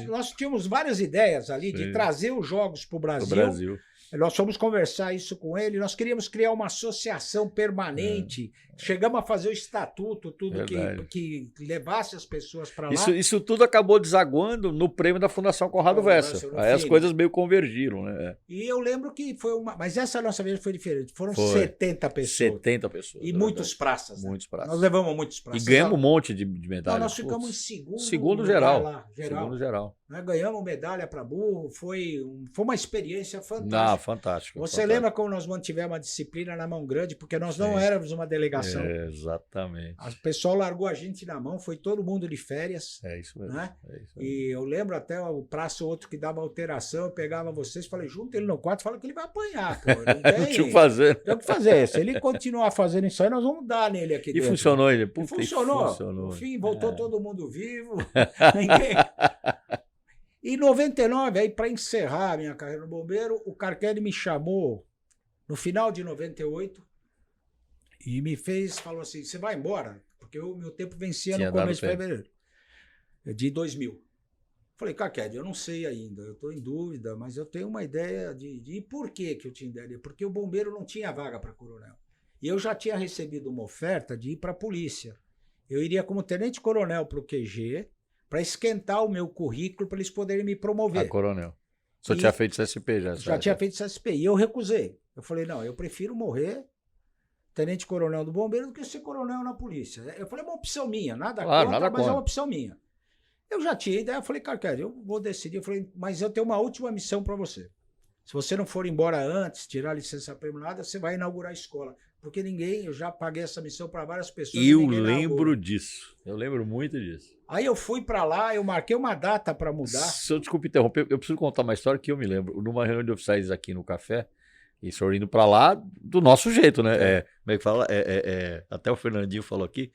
Nós tínhamos várias ideias ali de trazer os jogos para o Brasil. Nós fomos conversar isso com ele, nós queríamos criar uma associação permanente, chegamos a fazer o estatuto, tudo que levasse as pessoas para lá.
Isso tudo acabou desaguando no prêmio da Fundação Conrado Vessa. Aí as coisas meio convergiram, né?
E eu lembro que foi mas essa nossa vez foi diferente, foram 70 pessoas.
70 pessoas.
E muitos praças.
Muitos praças.
Nós levamos muitos praças.
E ganhamos um monte de medalhas.
Nós ficamos em segundo.
Segundo geral.
Lá,
segundo geral.
Nós ganhamos medalha para burro, foi uma experiência fantástica.
Fantástico.
Você lembra como nós mantivemos a disciplina na mão grande, porque nós não éramos uma delegação.
Exatamente.
O pessoal largou a gente na mão, foi todo mundo de férias.
É isso mesmo.
Né? E eu lembro até o prazo outro que dava alteração, eu pegava vocês, falei, junta ele no quarto, fala que ele vai apanhar. Pô. Não
tinha o que fazer.
Tem o que fazer. Se ele continuar fazendo isso aí, nós vamos dar nele aqui dentro.
Funcionou ele.
Funcionou. No fim, voltou todo mundo vivo. Ninguém... Em 99, aí para encerrar a minha carreira no bombeiro, o Carquelli me chamou no final de 98 e falou assim, você vai embora? Porque o meu tempo vencia no começo de fevereiro de 2000. Falei, Carquelli, eu não sei ainda, eu estou em dúvida, mas eu tenho uma ideia de por que eu tinha ideia? Porque o bombeiro não tinha vaga para coronel. E eu já tinha recebido uma oferta de ir para a polícia. Eu iria como tenente-coronel para o QG, para esquentar o meu currículo para eles poderem me promover.
Coronel. Só tinha feito CSP já.
Já tinha feito CSP. E eu recusei. Eu falei, não, eu prefiro morrer tenente-coronel do bombeiro do que ser coronel na polícia. Eu falei, é uma opção minha, nada contra, mas é uma opção minha. Eu já tinha ideia, eu falei, Carquelli, eu vou decidir. Eu falei, mas eu tenho uma última missão para você. Se você não for embora antes, tirar a licença premiada, você vai inaugurar a escola. Porque eu já paguei essa missão para várias pessoas.
Eu lembro disso. Eu lembro muito disso.
Aí eu fui para lá, eu marquei uma data para mudar.
Se eu desculpe interromper, eu preciso contar uma história que eu me lembro. Numa reunião de oficiais aqui no café, e o senhor indo para lá do nosso jeito, né? Como é que fala? Até o Fernandinho falou aqui,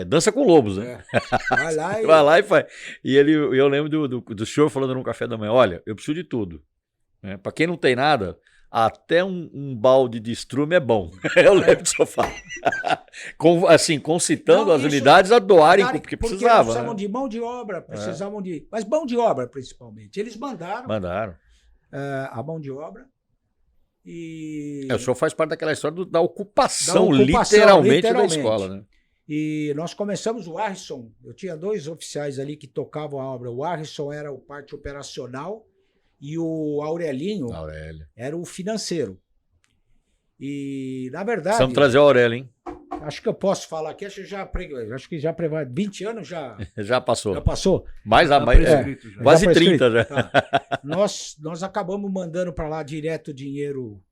dança com lobos, né?
Vai lá
Vai lá e faz. E eu lembro do senhor falando num café da manhã, olha, eu preciso de tudo. Né? Para quem não tem nada, até um balde de estrume é bom. Eu lembro do senhor falar. Concitando as unidades a doarem, porque precisava.
Eles precisavam de mão de obra, precisavam de... Mas mão de obra, principalmente. Eles mandaram. A mão de obra. E...
O senhor faz parte daquela história da ocupação literalmente da escola, né?
E nós começamos o Harrison. Eu tinha 2 oficiais ali que tocavam a obra. O Harrison era o parte operacional e o Aurelinho era o financeiro. E, na verdade...
Precisamos trazer o Aurélio, hein?
acho que eu posso falar aqui, acho que já 20 anos já
passou.
já passou.
Mais a
Tá
mais,
prescrito já.
quase
Já prescrito.
30 já.
Tá. Nós acabamos mandando para lá direto o dinheiro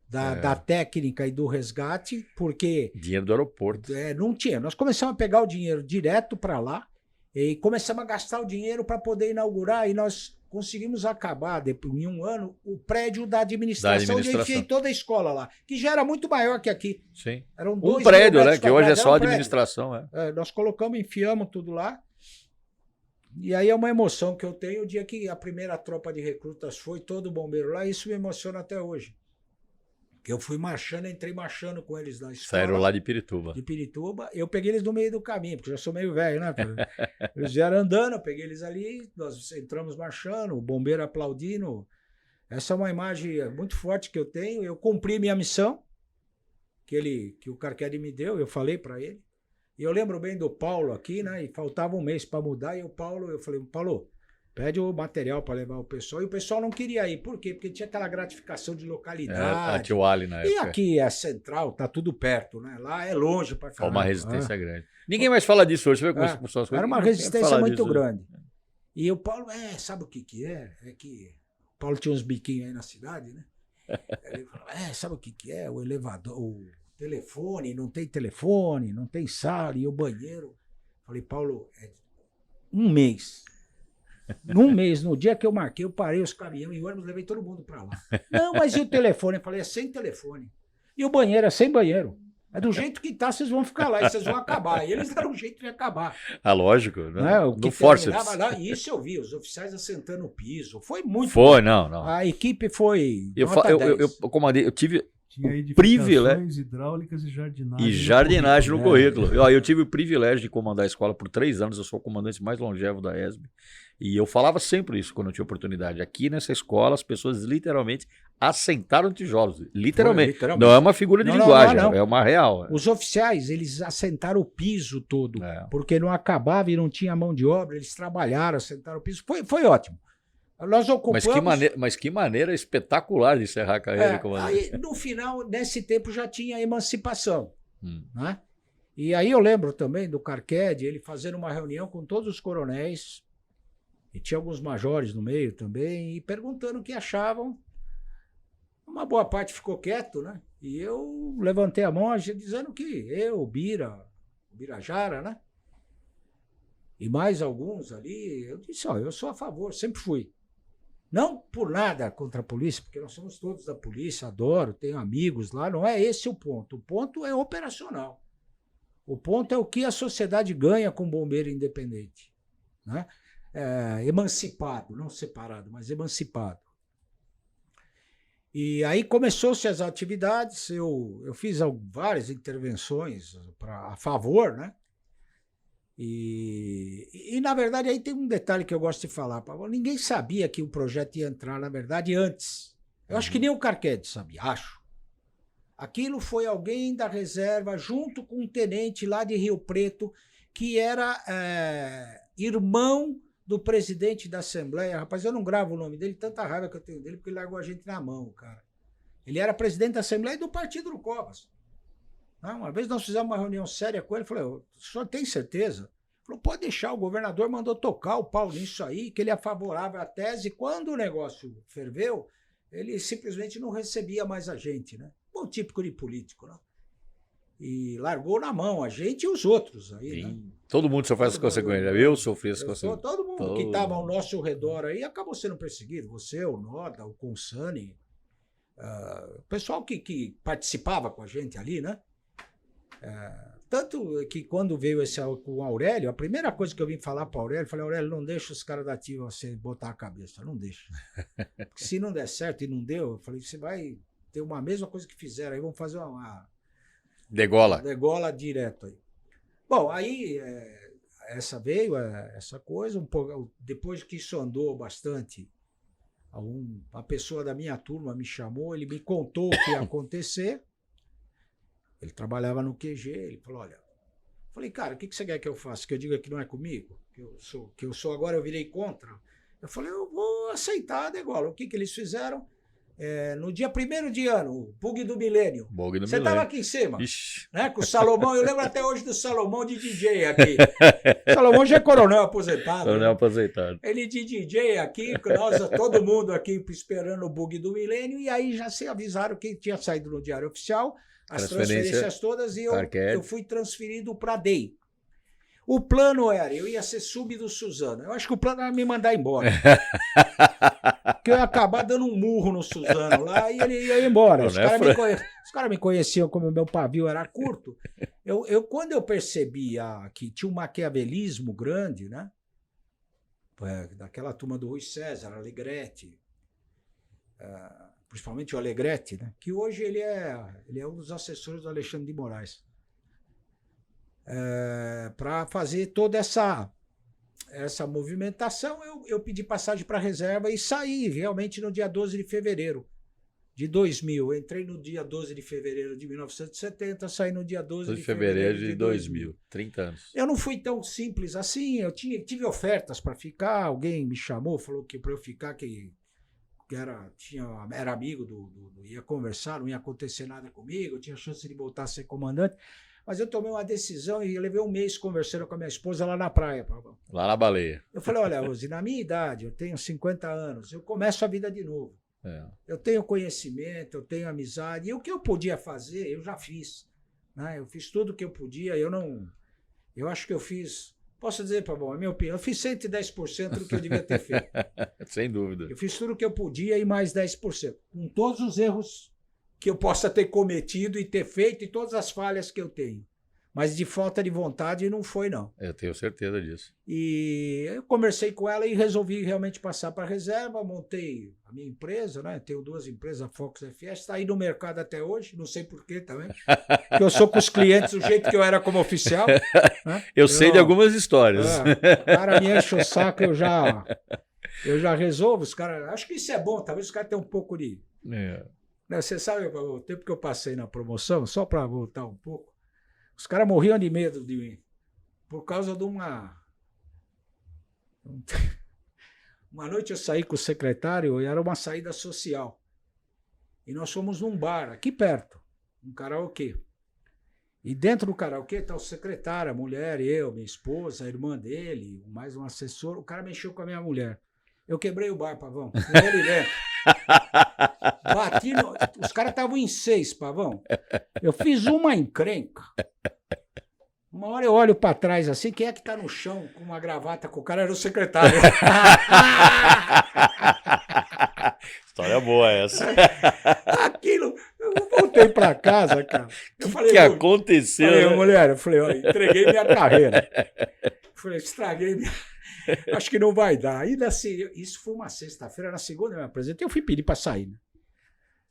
da técnica e do resgate, porque
Dinheiro do aeroporto.
não tinha. Nós começamos a pegar o dinheiro direto para lá e começamos a gastar o dinheiro para poder inaugurar, e nós conseguimos acabar, em um ano, o prédio da administração, onde eu enfiei toda a escola lá, que já era muito maior que aqui.
Sim.
Eram
Um
2
prédio,
mil
né?
metros
Que hoje é
quadrados,
só
era um prédio.
administração.
Nós colocamos, enfiamos tudo lá. E aí é uma emoção que eu tenho o dia que a primeira tropa de recrutas foi, todo bombeiro lá, e isso me emociona até hoje. Que eu fui marchando, entrei marchando com eles na escola.
Saíram lá de Pirituba.
De Pirituba. Eu peguei eles no meio do caminho, porque eu já sou meio velho, né? Eles vieram andando, eu peguei eles ali, nós entramos marchando, o bombeiro aplaudindo. Essa é uma imagem muito forte que eu tenho. Eu cumpri minha missão, que o Carquede me deu, eu falei para ele. E eu lembro bem do Paulo aqui, né? E faltava um mês para mudar, e o Paulo, eu falei, Paulo, pede o material para levar o pessoal. E o pessoal não queria ir. Por quê? Porque tinha aquela gratificação de localidade.
A Tio Ali na
E
época.
aqui é central, tá tudo perto, né? Lá é longe para
Foi
caramba.
uma resistência grande. Ninguém mais fala disso hoje. Você vê como são as coisas.
Era uma
Ninguém
resistência
fala
muito
disso.
grande. E o Paulo, sabe o que é? É que o Paulo tinha uns biquinhos aí na cidade, né? Ele falou, sabe o que é? O elevador, o telefone, não tem sala, e o banheiro. Falei, Paulo, um mês. Num mês, no dia que eu marquei, eu parei os caminhões e o ônibus, levei todo mundo para lá. Não, mas e o telefone? Eu falei, é sem telefone. E o banheiro é sem banheiro. É do jeito que tá, vocês vão ficar lá e vocês vão acabar. E eles deram um jeito de acabar.
Ah, lógico. Né?
O
Do
que
forceps.
lá, e isso eu vi, os oficiais assentando o piso. Foi muito.
Foi, não.
A equipe foi.
Eu comandei, eu tive
Tinha
privilégio
hidráulicas e jardinagem.
e jardinagem no currículo.
É.
Eu tive o privilégio de comandar a escola por 3 anos. Eu sou o comandante mais longevo da ESB. E eu falava sempre isso quando eu tinha oportunidade. Aqui nessa escola, as pessoas literalmente assentaram tijolos. Literalmente.
Literalmente.
Não é uma figura de linguagem, é uma real.
Os oficiais, eles assentaram o piso todo, porque não acabava e não tinha mão de obra. Eles trabalharam, assentaram o piso. Foi ótimo. Nós ocupamos...
Mas que maneira espetacular de encerrar a carreira, comandante.
Aí, no final, nesse tempo, já tinha emancipação. Né? E aí eu lembro também do Carquede, ele fazendo uma reunião com todos os coronéis, e tinha alguns majores no meio também, e perguntando o que achavam. Uma boa parte ficou quieto, né? E eu levantei a mão dizendo que eu, o Birajara, né? E mais alguns ali, eu disse, eu sou a favor, sempre fui. Não por nada contra a polícia, porque nós somos todos da polícia, adoro, tenho amigos lá, não é esse o ponto. O ponto é operacional. O ponto é o que a sociedade ganha com bombeiro independente, né? Emancipado, não separado, mas emancipado. E aí começou-se as atividades, eu fiz várias intervenções a favor, né? E na verdade aí tem um detalhe que eu gosto de falar, Pavão. Ninguém sabia que o projeto ia entrar, na verdade, antes. Eu acho que nem o Carquede sabia, acho. Aquilo foi alguém da reserva, junto com um tenente lá de Rio Preto, que era irmão do presidente da Assembleia. Rapaz, eu não gravo o nome dele, tanta raiva que eu tenho dele, porque ele largou a gente na mão, cara. Ele era presidente da Assembleia e do partido do Covas. Uma vez nós fizemos uma reunião séria com ele, falei, o senhor tem certeza? Ele falou, pode deixar, o governador mandou tocar o pau nisso aí, que ele é favorável à tese. Quando o negócio ferveu, ele simplesmente não recebia mais a gente, né? Bom, típico de político, né? E largou na mão a gente e os outros aí, né?
Todo mundo sofreu essa consequência. Eu sofri essa consequência.
Todo mundo que estava ao nosso redor aí acabou sendo perseguido. Você, o Noda, o Consani, o pessoal que participava com a gente ali, né? Tanto que quando veio com o Aurélio, a primeira coisa que eu vim falar para o Aurélio, eu falei, Aurélio, não deixa os caras da ativa você botar a cabeça, não deixa. Porque se não der certo e não deu, eu falei, você vai ter uma mesma coisa que fizeram aí, vamos fazer uma degola direto aí. Bom, aí essa veio, essa coisa, um pouco, depois que isso andou bastante, a pessoa da minha turma me chamou, ele me contou o que ia acontecer. Ele trabalhava no QG, ele falou, olha, falei, cara, o que você quer que eu faça? Que eu diga que não é comigo? Que eu sou agora, eu virei contra? Eu falei, eu vou aceitar a degola. O que eles fizeram? no dia 1º de ano, o bug do milênio.
Bug do
Você
milênio.
estava aqui em cima,
Ixi.
né? Com o Salomão, eu lembro até hoje do Salomão de DJ aqui. Salomão já é coronel aposentado.
Coronel
Né?
aposentado.
Ele de DJ aqui, nós, todo mundo aqui esperando o bug do milênio, e aí já se avisaram que tinha saído no Diário Oficial, as transferências todas, e eu fui transferido para a DEI. O plano era, eu ia ser sub do Suzano. Eu acho que o plano era me mandar embora. Porque eu ia acabar dando um murro no Suzano lá e ele ia embora. Os caras me conheciam como o meu pavio era curto. Quando eu percebia que tinha um maquiavelismo grande, né? Daquela turma do Rui César, Alegretti, principalmente o Alegretti, né? Que hoje ele é um dos assessores do Alexandre de Moraes. Para fazer toda essa movimentação, eu pedi passagem para a reserva e saí realmente no dia 12 de fevereiro de 2000. Eu entrei no dia 12 de fevereiro de 1970, saí no dia 12 de fevereiro de 2000.
30 anos.
Eu não fui tão simples assim, tive ofertas para ficar, alguém me chamou, falou que para eu ficar, que era amigo ia conversar, não ia acontecer nada comigo, eu tinha chance de voltar a ser comandante. Mas eu tomei uma decisão e eu levei um mês conversando com a minha esposa lá na praia, Pavão.
Lá na Baleia.
Eu falei, olha, Rose, na minha idade, eu tenho 50 anos, eu começo a vida de novo. Eu tenho conhecimento, eu tenho amizade, e o que eu podia fazer, eu já fiz. Né? Eu fiz tudo o que eu podia, eu acho que eu fiz, posso dizer, Pavão, a minha opinião, eu fiz 110% do que eu devia ter feito.
Sem dúvida.
Eu fiz tudo o que eu podia e mais 10%. Com todos os erros que eu possa ter cometido e ter feito e todas as falhas que eu tenho. Mas de falta de vontade não foi, não.
Eu tenho certeza disso.
E eu conversei com ela e resolvi realmente passar para a reserva, montei a minha empresa, né? Tenho 2 empresas, a Fox FS, está aí no mercado até hoje, não sei porquê também, porque eu sou com os clientes do jeito que eu era como oficial. Né?
Eu sei de algumas histórias.
O cara me enche o saco, eu já resolvo, os caras, acho que isso é bom, talvez os caras tenham um pouco de... Você sabe o tempo que eu passei na promoção, só para voltar um pouco, os caras morriam de medo de mim, por causa de uma noite eu saí com o secretário e era uma saída social. E nós fomos num bar, aqui perto, um karaokê. E dentro do karaokê está o secretário, a mulher, eu, minha esposa, a irmã dele, mais um assessor. O cara mexeu com a minha mulher. Eu quebrei o bar, Pavão, com ele dentro. Bati os caras estavam em 6, Pavão. Eu fiz uma encrenca. Uma hora eu olho para trás assim, quem é que tá no chão com uma gravata com o cara? Era o secretário.
História boa essa.
Aquilo, eu voltei para casa, cara. Eu falei,
que aconteceu?
Falei, mulher, eu falei, ó, entreguei minha carreira. Falei, estraguei minha... Acho que não vai dar. Ainda assim, isso foi uma sexta-feira, na segunda eu me apresentei, eu fui pedir para sair. Né?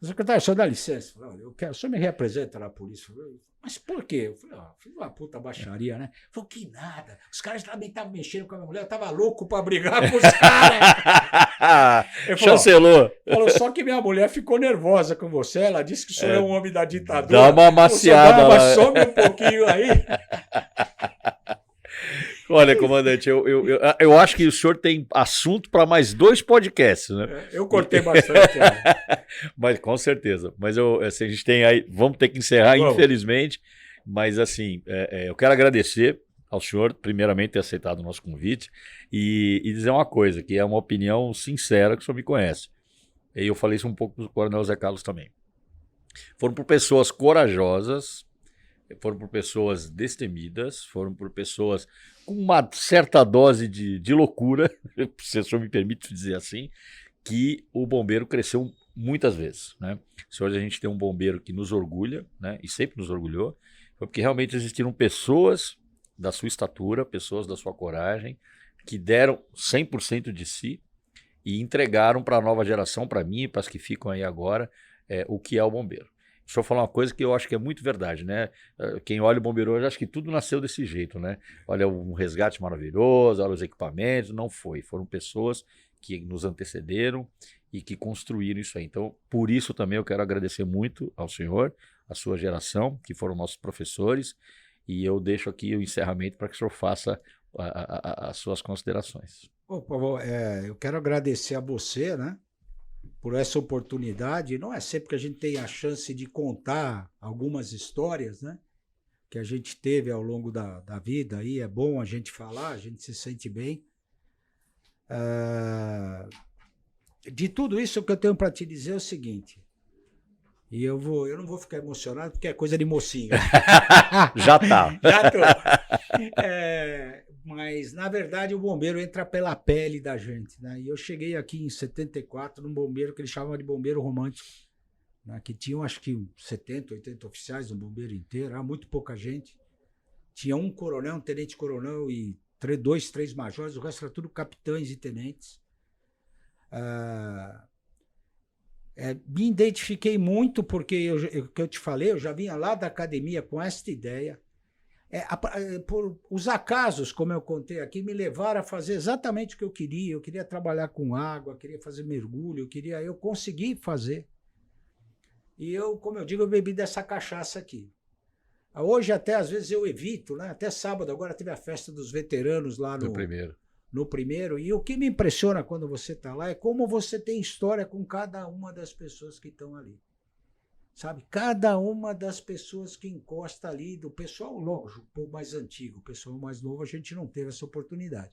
O secretário, só dá licença. Eu falei, eu quero, o senhor me representa na polícia. Eu falei, mas por quê? Eu falei, fiz uma puta baixaria, né? Eu falei, que nada. Os caras também estavam mexendo com a minha mulher, eu tava louco para brigar com os caras.
Chancelou.
Falou, só que minha mulher ficou nervosa com você, ela disse que o senhor é um homem da ditadura.
Dá uma amaciada lá.
Some um pouquinho aí.
Olha, comandante, eu acho que o senhor tem assunto para mais 2 podcasts, né?
Eu cortei bastante.
Mas com certeza. Mas assim, a gente tem aí, vamos ter que encerrar, infelizmente. Mas assim, eu quero agradecer ao senhor, primeiramente, ter aceitado o nosso convite e dizer uma coisa, que é uma opinião sincera, que o senhor me conhece. E eu falei isso um pouco para o Coronel Zé Carlos também. Foram por pessoas corajosas, foram por pessoas destemidas, foram por pessoas com uma certa dose de loucura, se o senhor me permite dizer assim, que o bombeiro cresceu muitas vezes. Né? Se hoje a gente tem um bombeiro que nos orgulha, né? E sempre nos orgulhou, foi porque realmente existiram pessoas da sua estatura, pessoas da sua coragem, que deram 100% de si e entregaram para a nova geração, para mim e para as que ficam aí agora, o que é o bombeiro. O senhor falou uma coisa que eu acho que é muito verdade, né? Quem olha o bombeiro hoje, acho que tudo nasceu desse jeito, né? Olha um resgate maravilhoso, olha os equipamentos, não foi. Foram pessoas que nos antecederam e que construíram isso aí. Então, por isso também eu quero agradecer muito ao senhor, à sua geração, que foram nossos professores, e eu deixo aqui o encerramento para que o senhor faça as suas considerações.
Pavão, eu quero agradecer a você, né? por essa oportunidade. Não é sempre que a gente tem a chance de contar algumas histórias, né? Que a gente teve ao longo da vida. Aí é bom a gente falar, a gente se sente bem. De tudo isso, o que eu tenho para te dizer é o seguinte. E eu não vou ficar emocionado porque é coisa de mocinho.
Já tá.
Já tô. Mas, na verdade, o bombeiro entra pela pele da gente, né? E eu cheguei aqui em 74 num bombeiro que eles chamavam de bombeiro romântico, né? Que tinham, acho que, 70, 80 oficiais no bombeiro inteiro. Era muito pouca gente. Tinha um coronel, um tenente-coronel e 2, 3 majores. O resto era tudo capitães e tenentes. Me identifiquei muito porque, que eu te falei, eu já vinha lá da academia com esta ideia. Por os acasos, como eu contei aqui, me levaram a fazer exatamente o que eu queria. Eu queria trabalhar com água, queria fazer mergulho, eu consegui fazer. E eu, como eu digo, eu bebi dessa cachaça aqui. Hoje até às vezes eu evito, né? Até sábado agora teve a festa dos veteranos lá no primeiro. E o que me impressiona quando você está lá é como você tem história com cada uma das pessoas que estão ali. Sabe? Cada uma das pessoas que encosta ali, do pessoal, lógico, o povo mais antigo, o pessoal mais novo, a gente não teve essa oportunidade.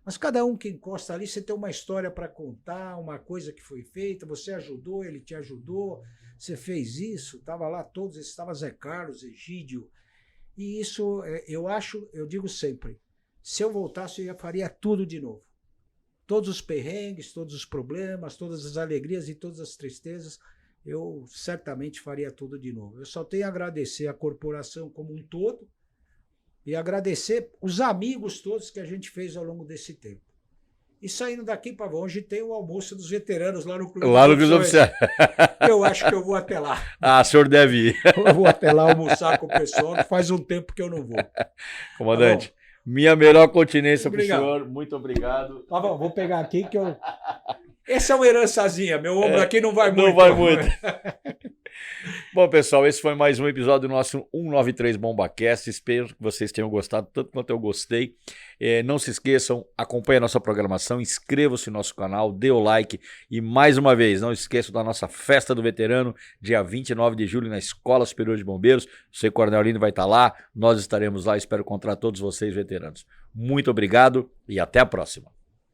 Mas cada um que encosta ali, você tem uma história para contar, uma coisa que foi feita, você ajudou, ele te ajudou, você fez isso, estava lá todos, estava Zé Carlos, Egídio. E isso, eu digo sempre, se eu voltasse, eu faria tudo de novo. Todos os perrengues, todos os problemas, todas as alegrias e todas as tristezas, eu certamente faria tudo de novo. Eu só tenho a agradecer a corporação como um todo e agradecer os amigos todos que a gente fez ao longo desse tempo. E saindo daqui para longe, tem o almoço dos veteranos lá no Clube dos Oficiais. Eu acho que eu vou até lá.
O senhor deve ir.
Eu vou até lá almoçar com o pessoal, que faz um tempo que eu não vou.
Comandante, tá, minha melhor continência para o senhor. Muito obrigado.
Tá bom, vou pegar aqui que eu... Essa é uma herançazinha, meu ombro aqui não vai muito.
Não vai muito. Bom, pessoal, esse foi mais um episódio do nosso 193 BombaCast. Espero que vocês tenham gostado tanto quanto eu gostei. Não se esqueçam, acompanhem a nossa programação, inscrevam-se no nosso canal, dê o like e, mais uma vez, não esqueçam da nossa Festa do Veterano, dia 29 de julho, na Escola Superior de Bombeiros. O Coronel Lino vai estar lá, nós estaremos lá, espero encontrar todos vocês veteranos. Muito obrigado e até a próxima.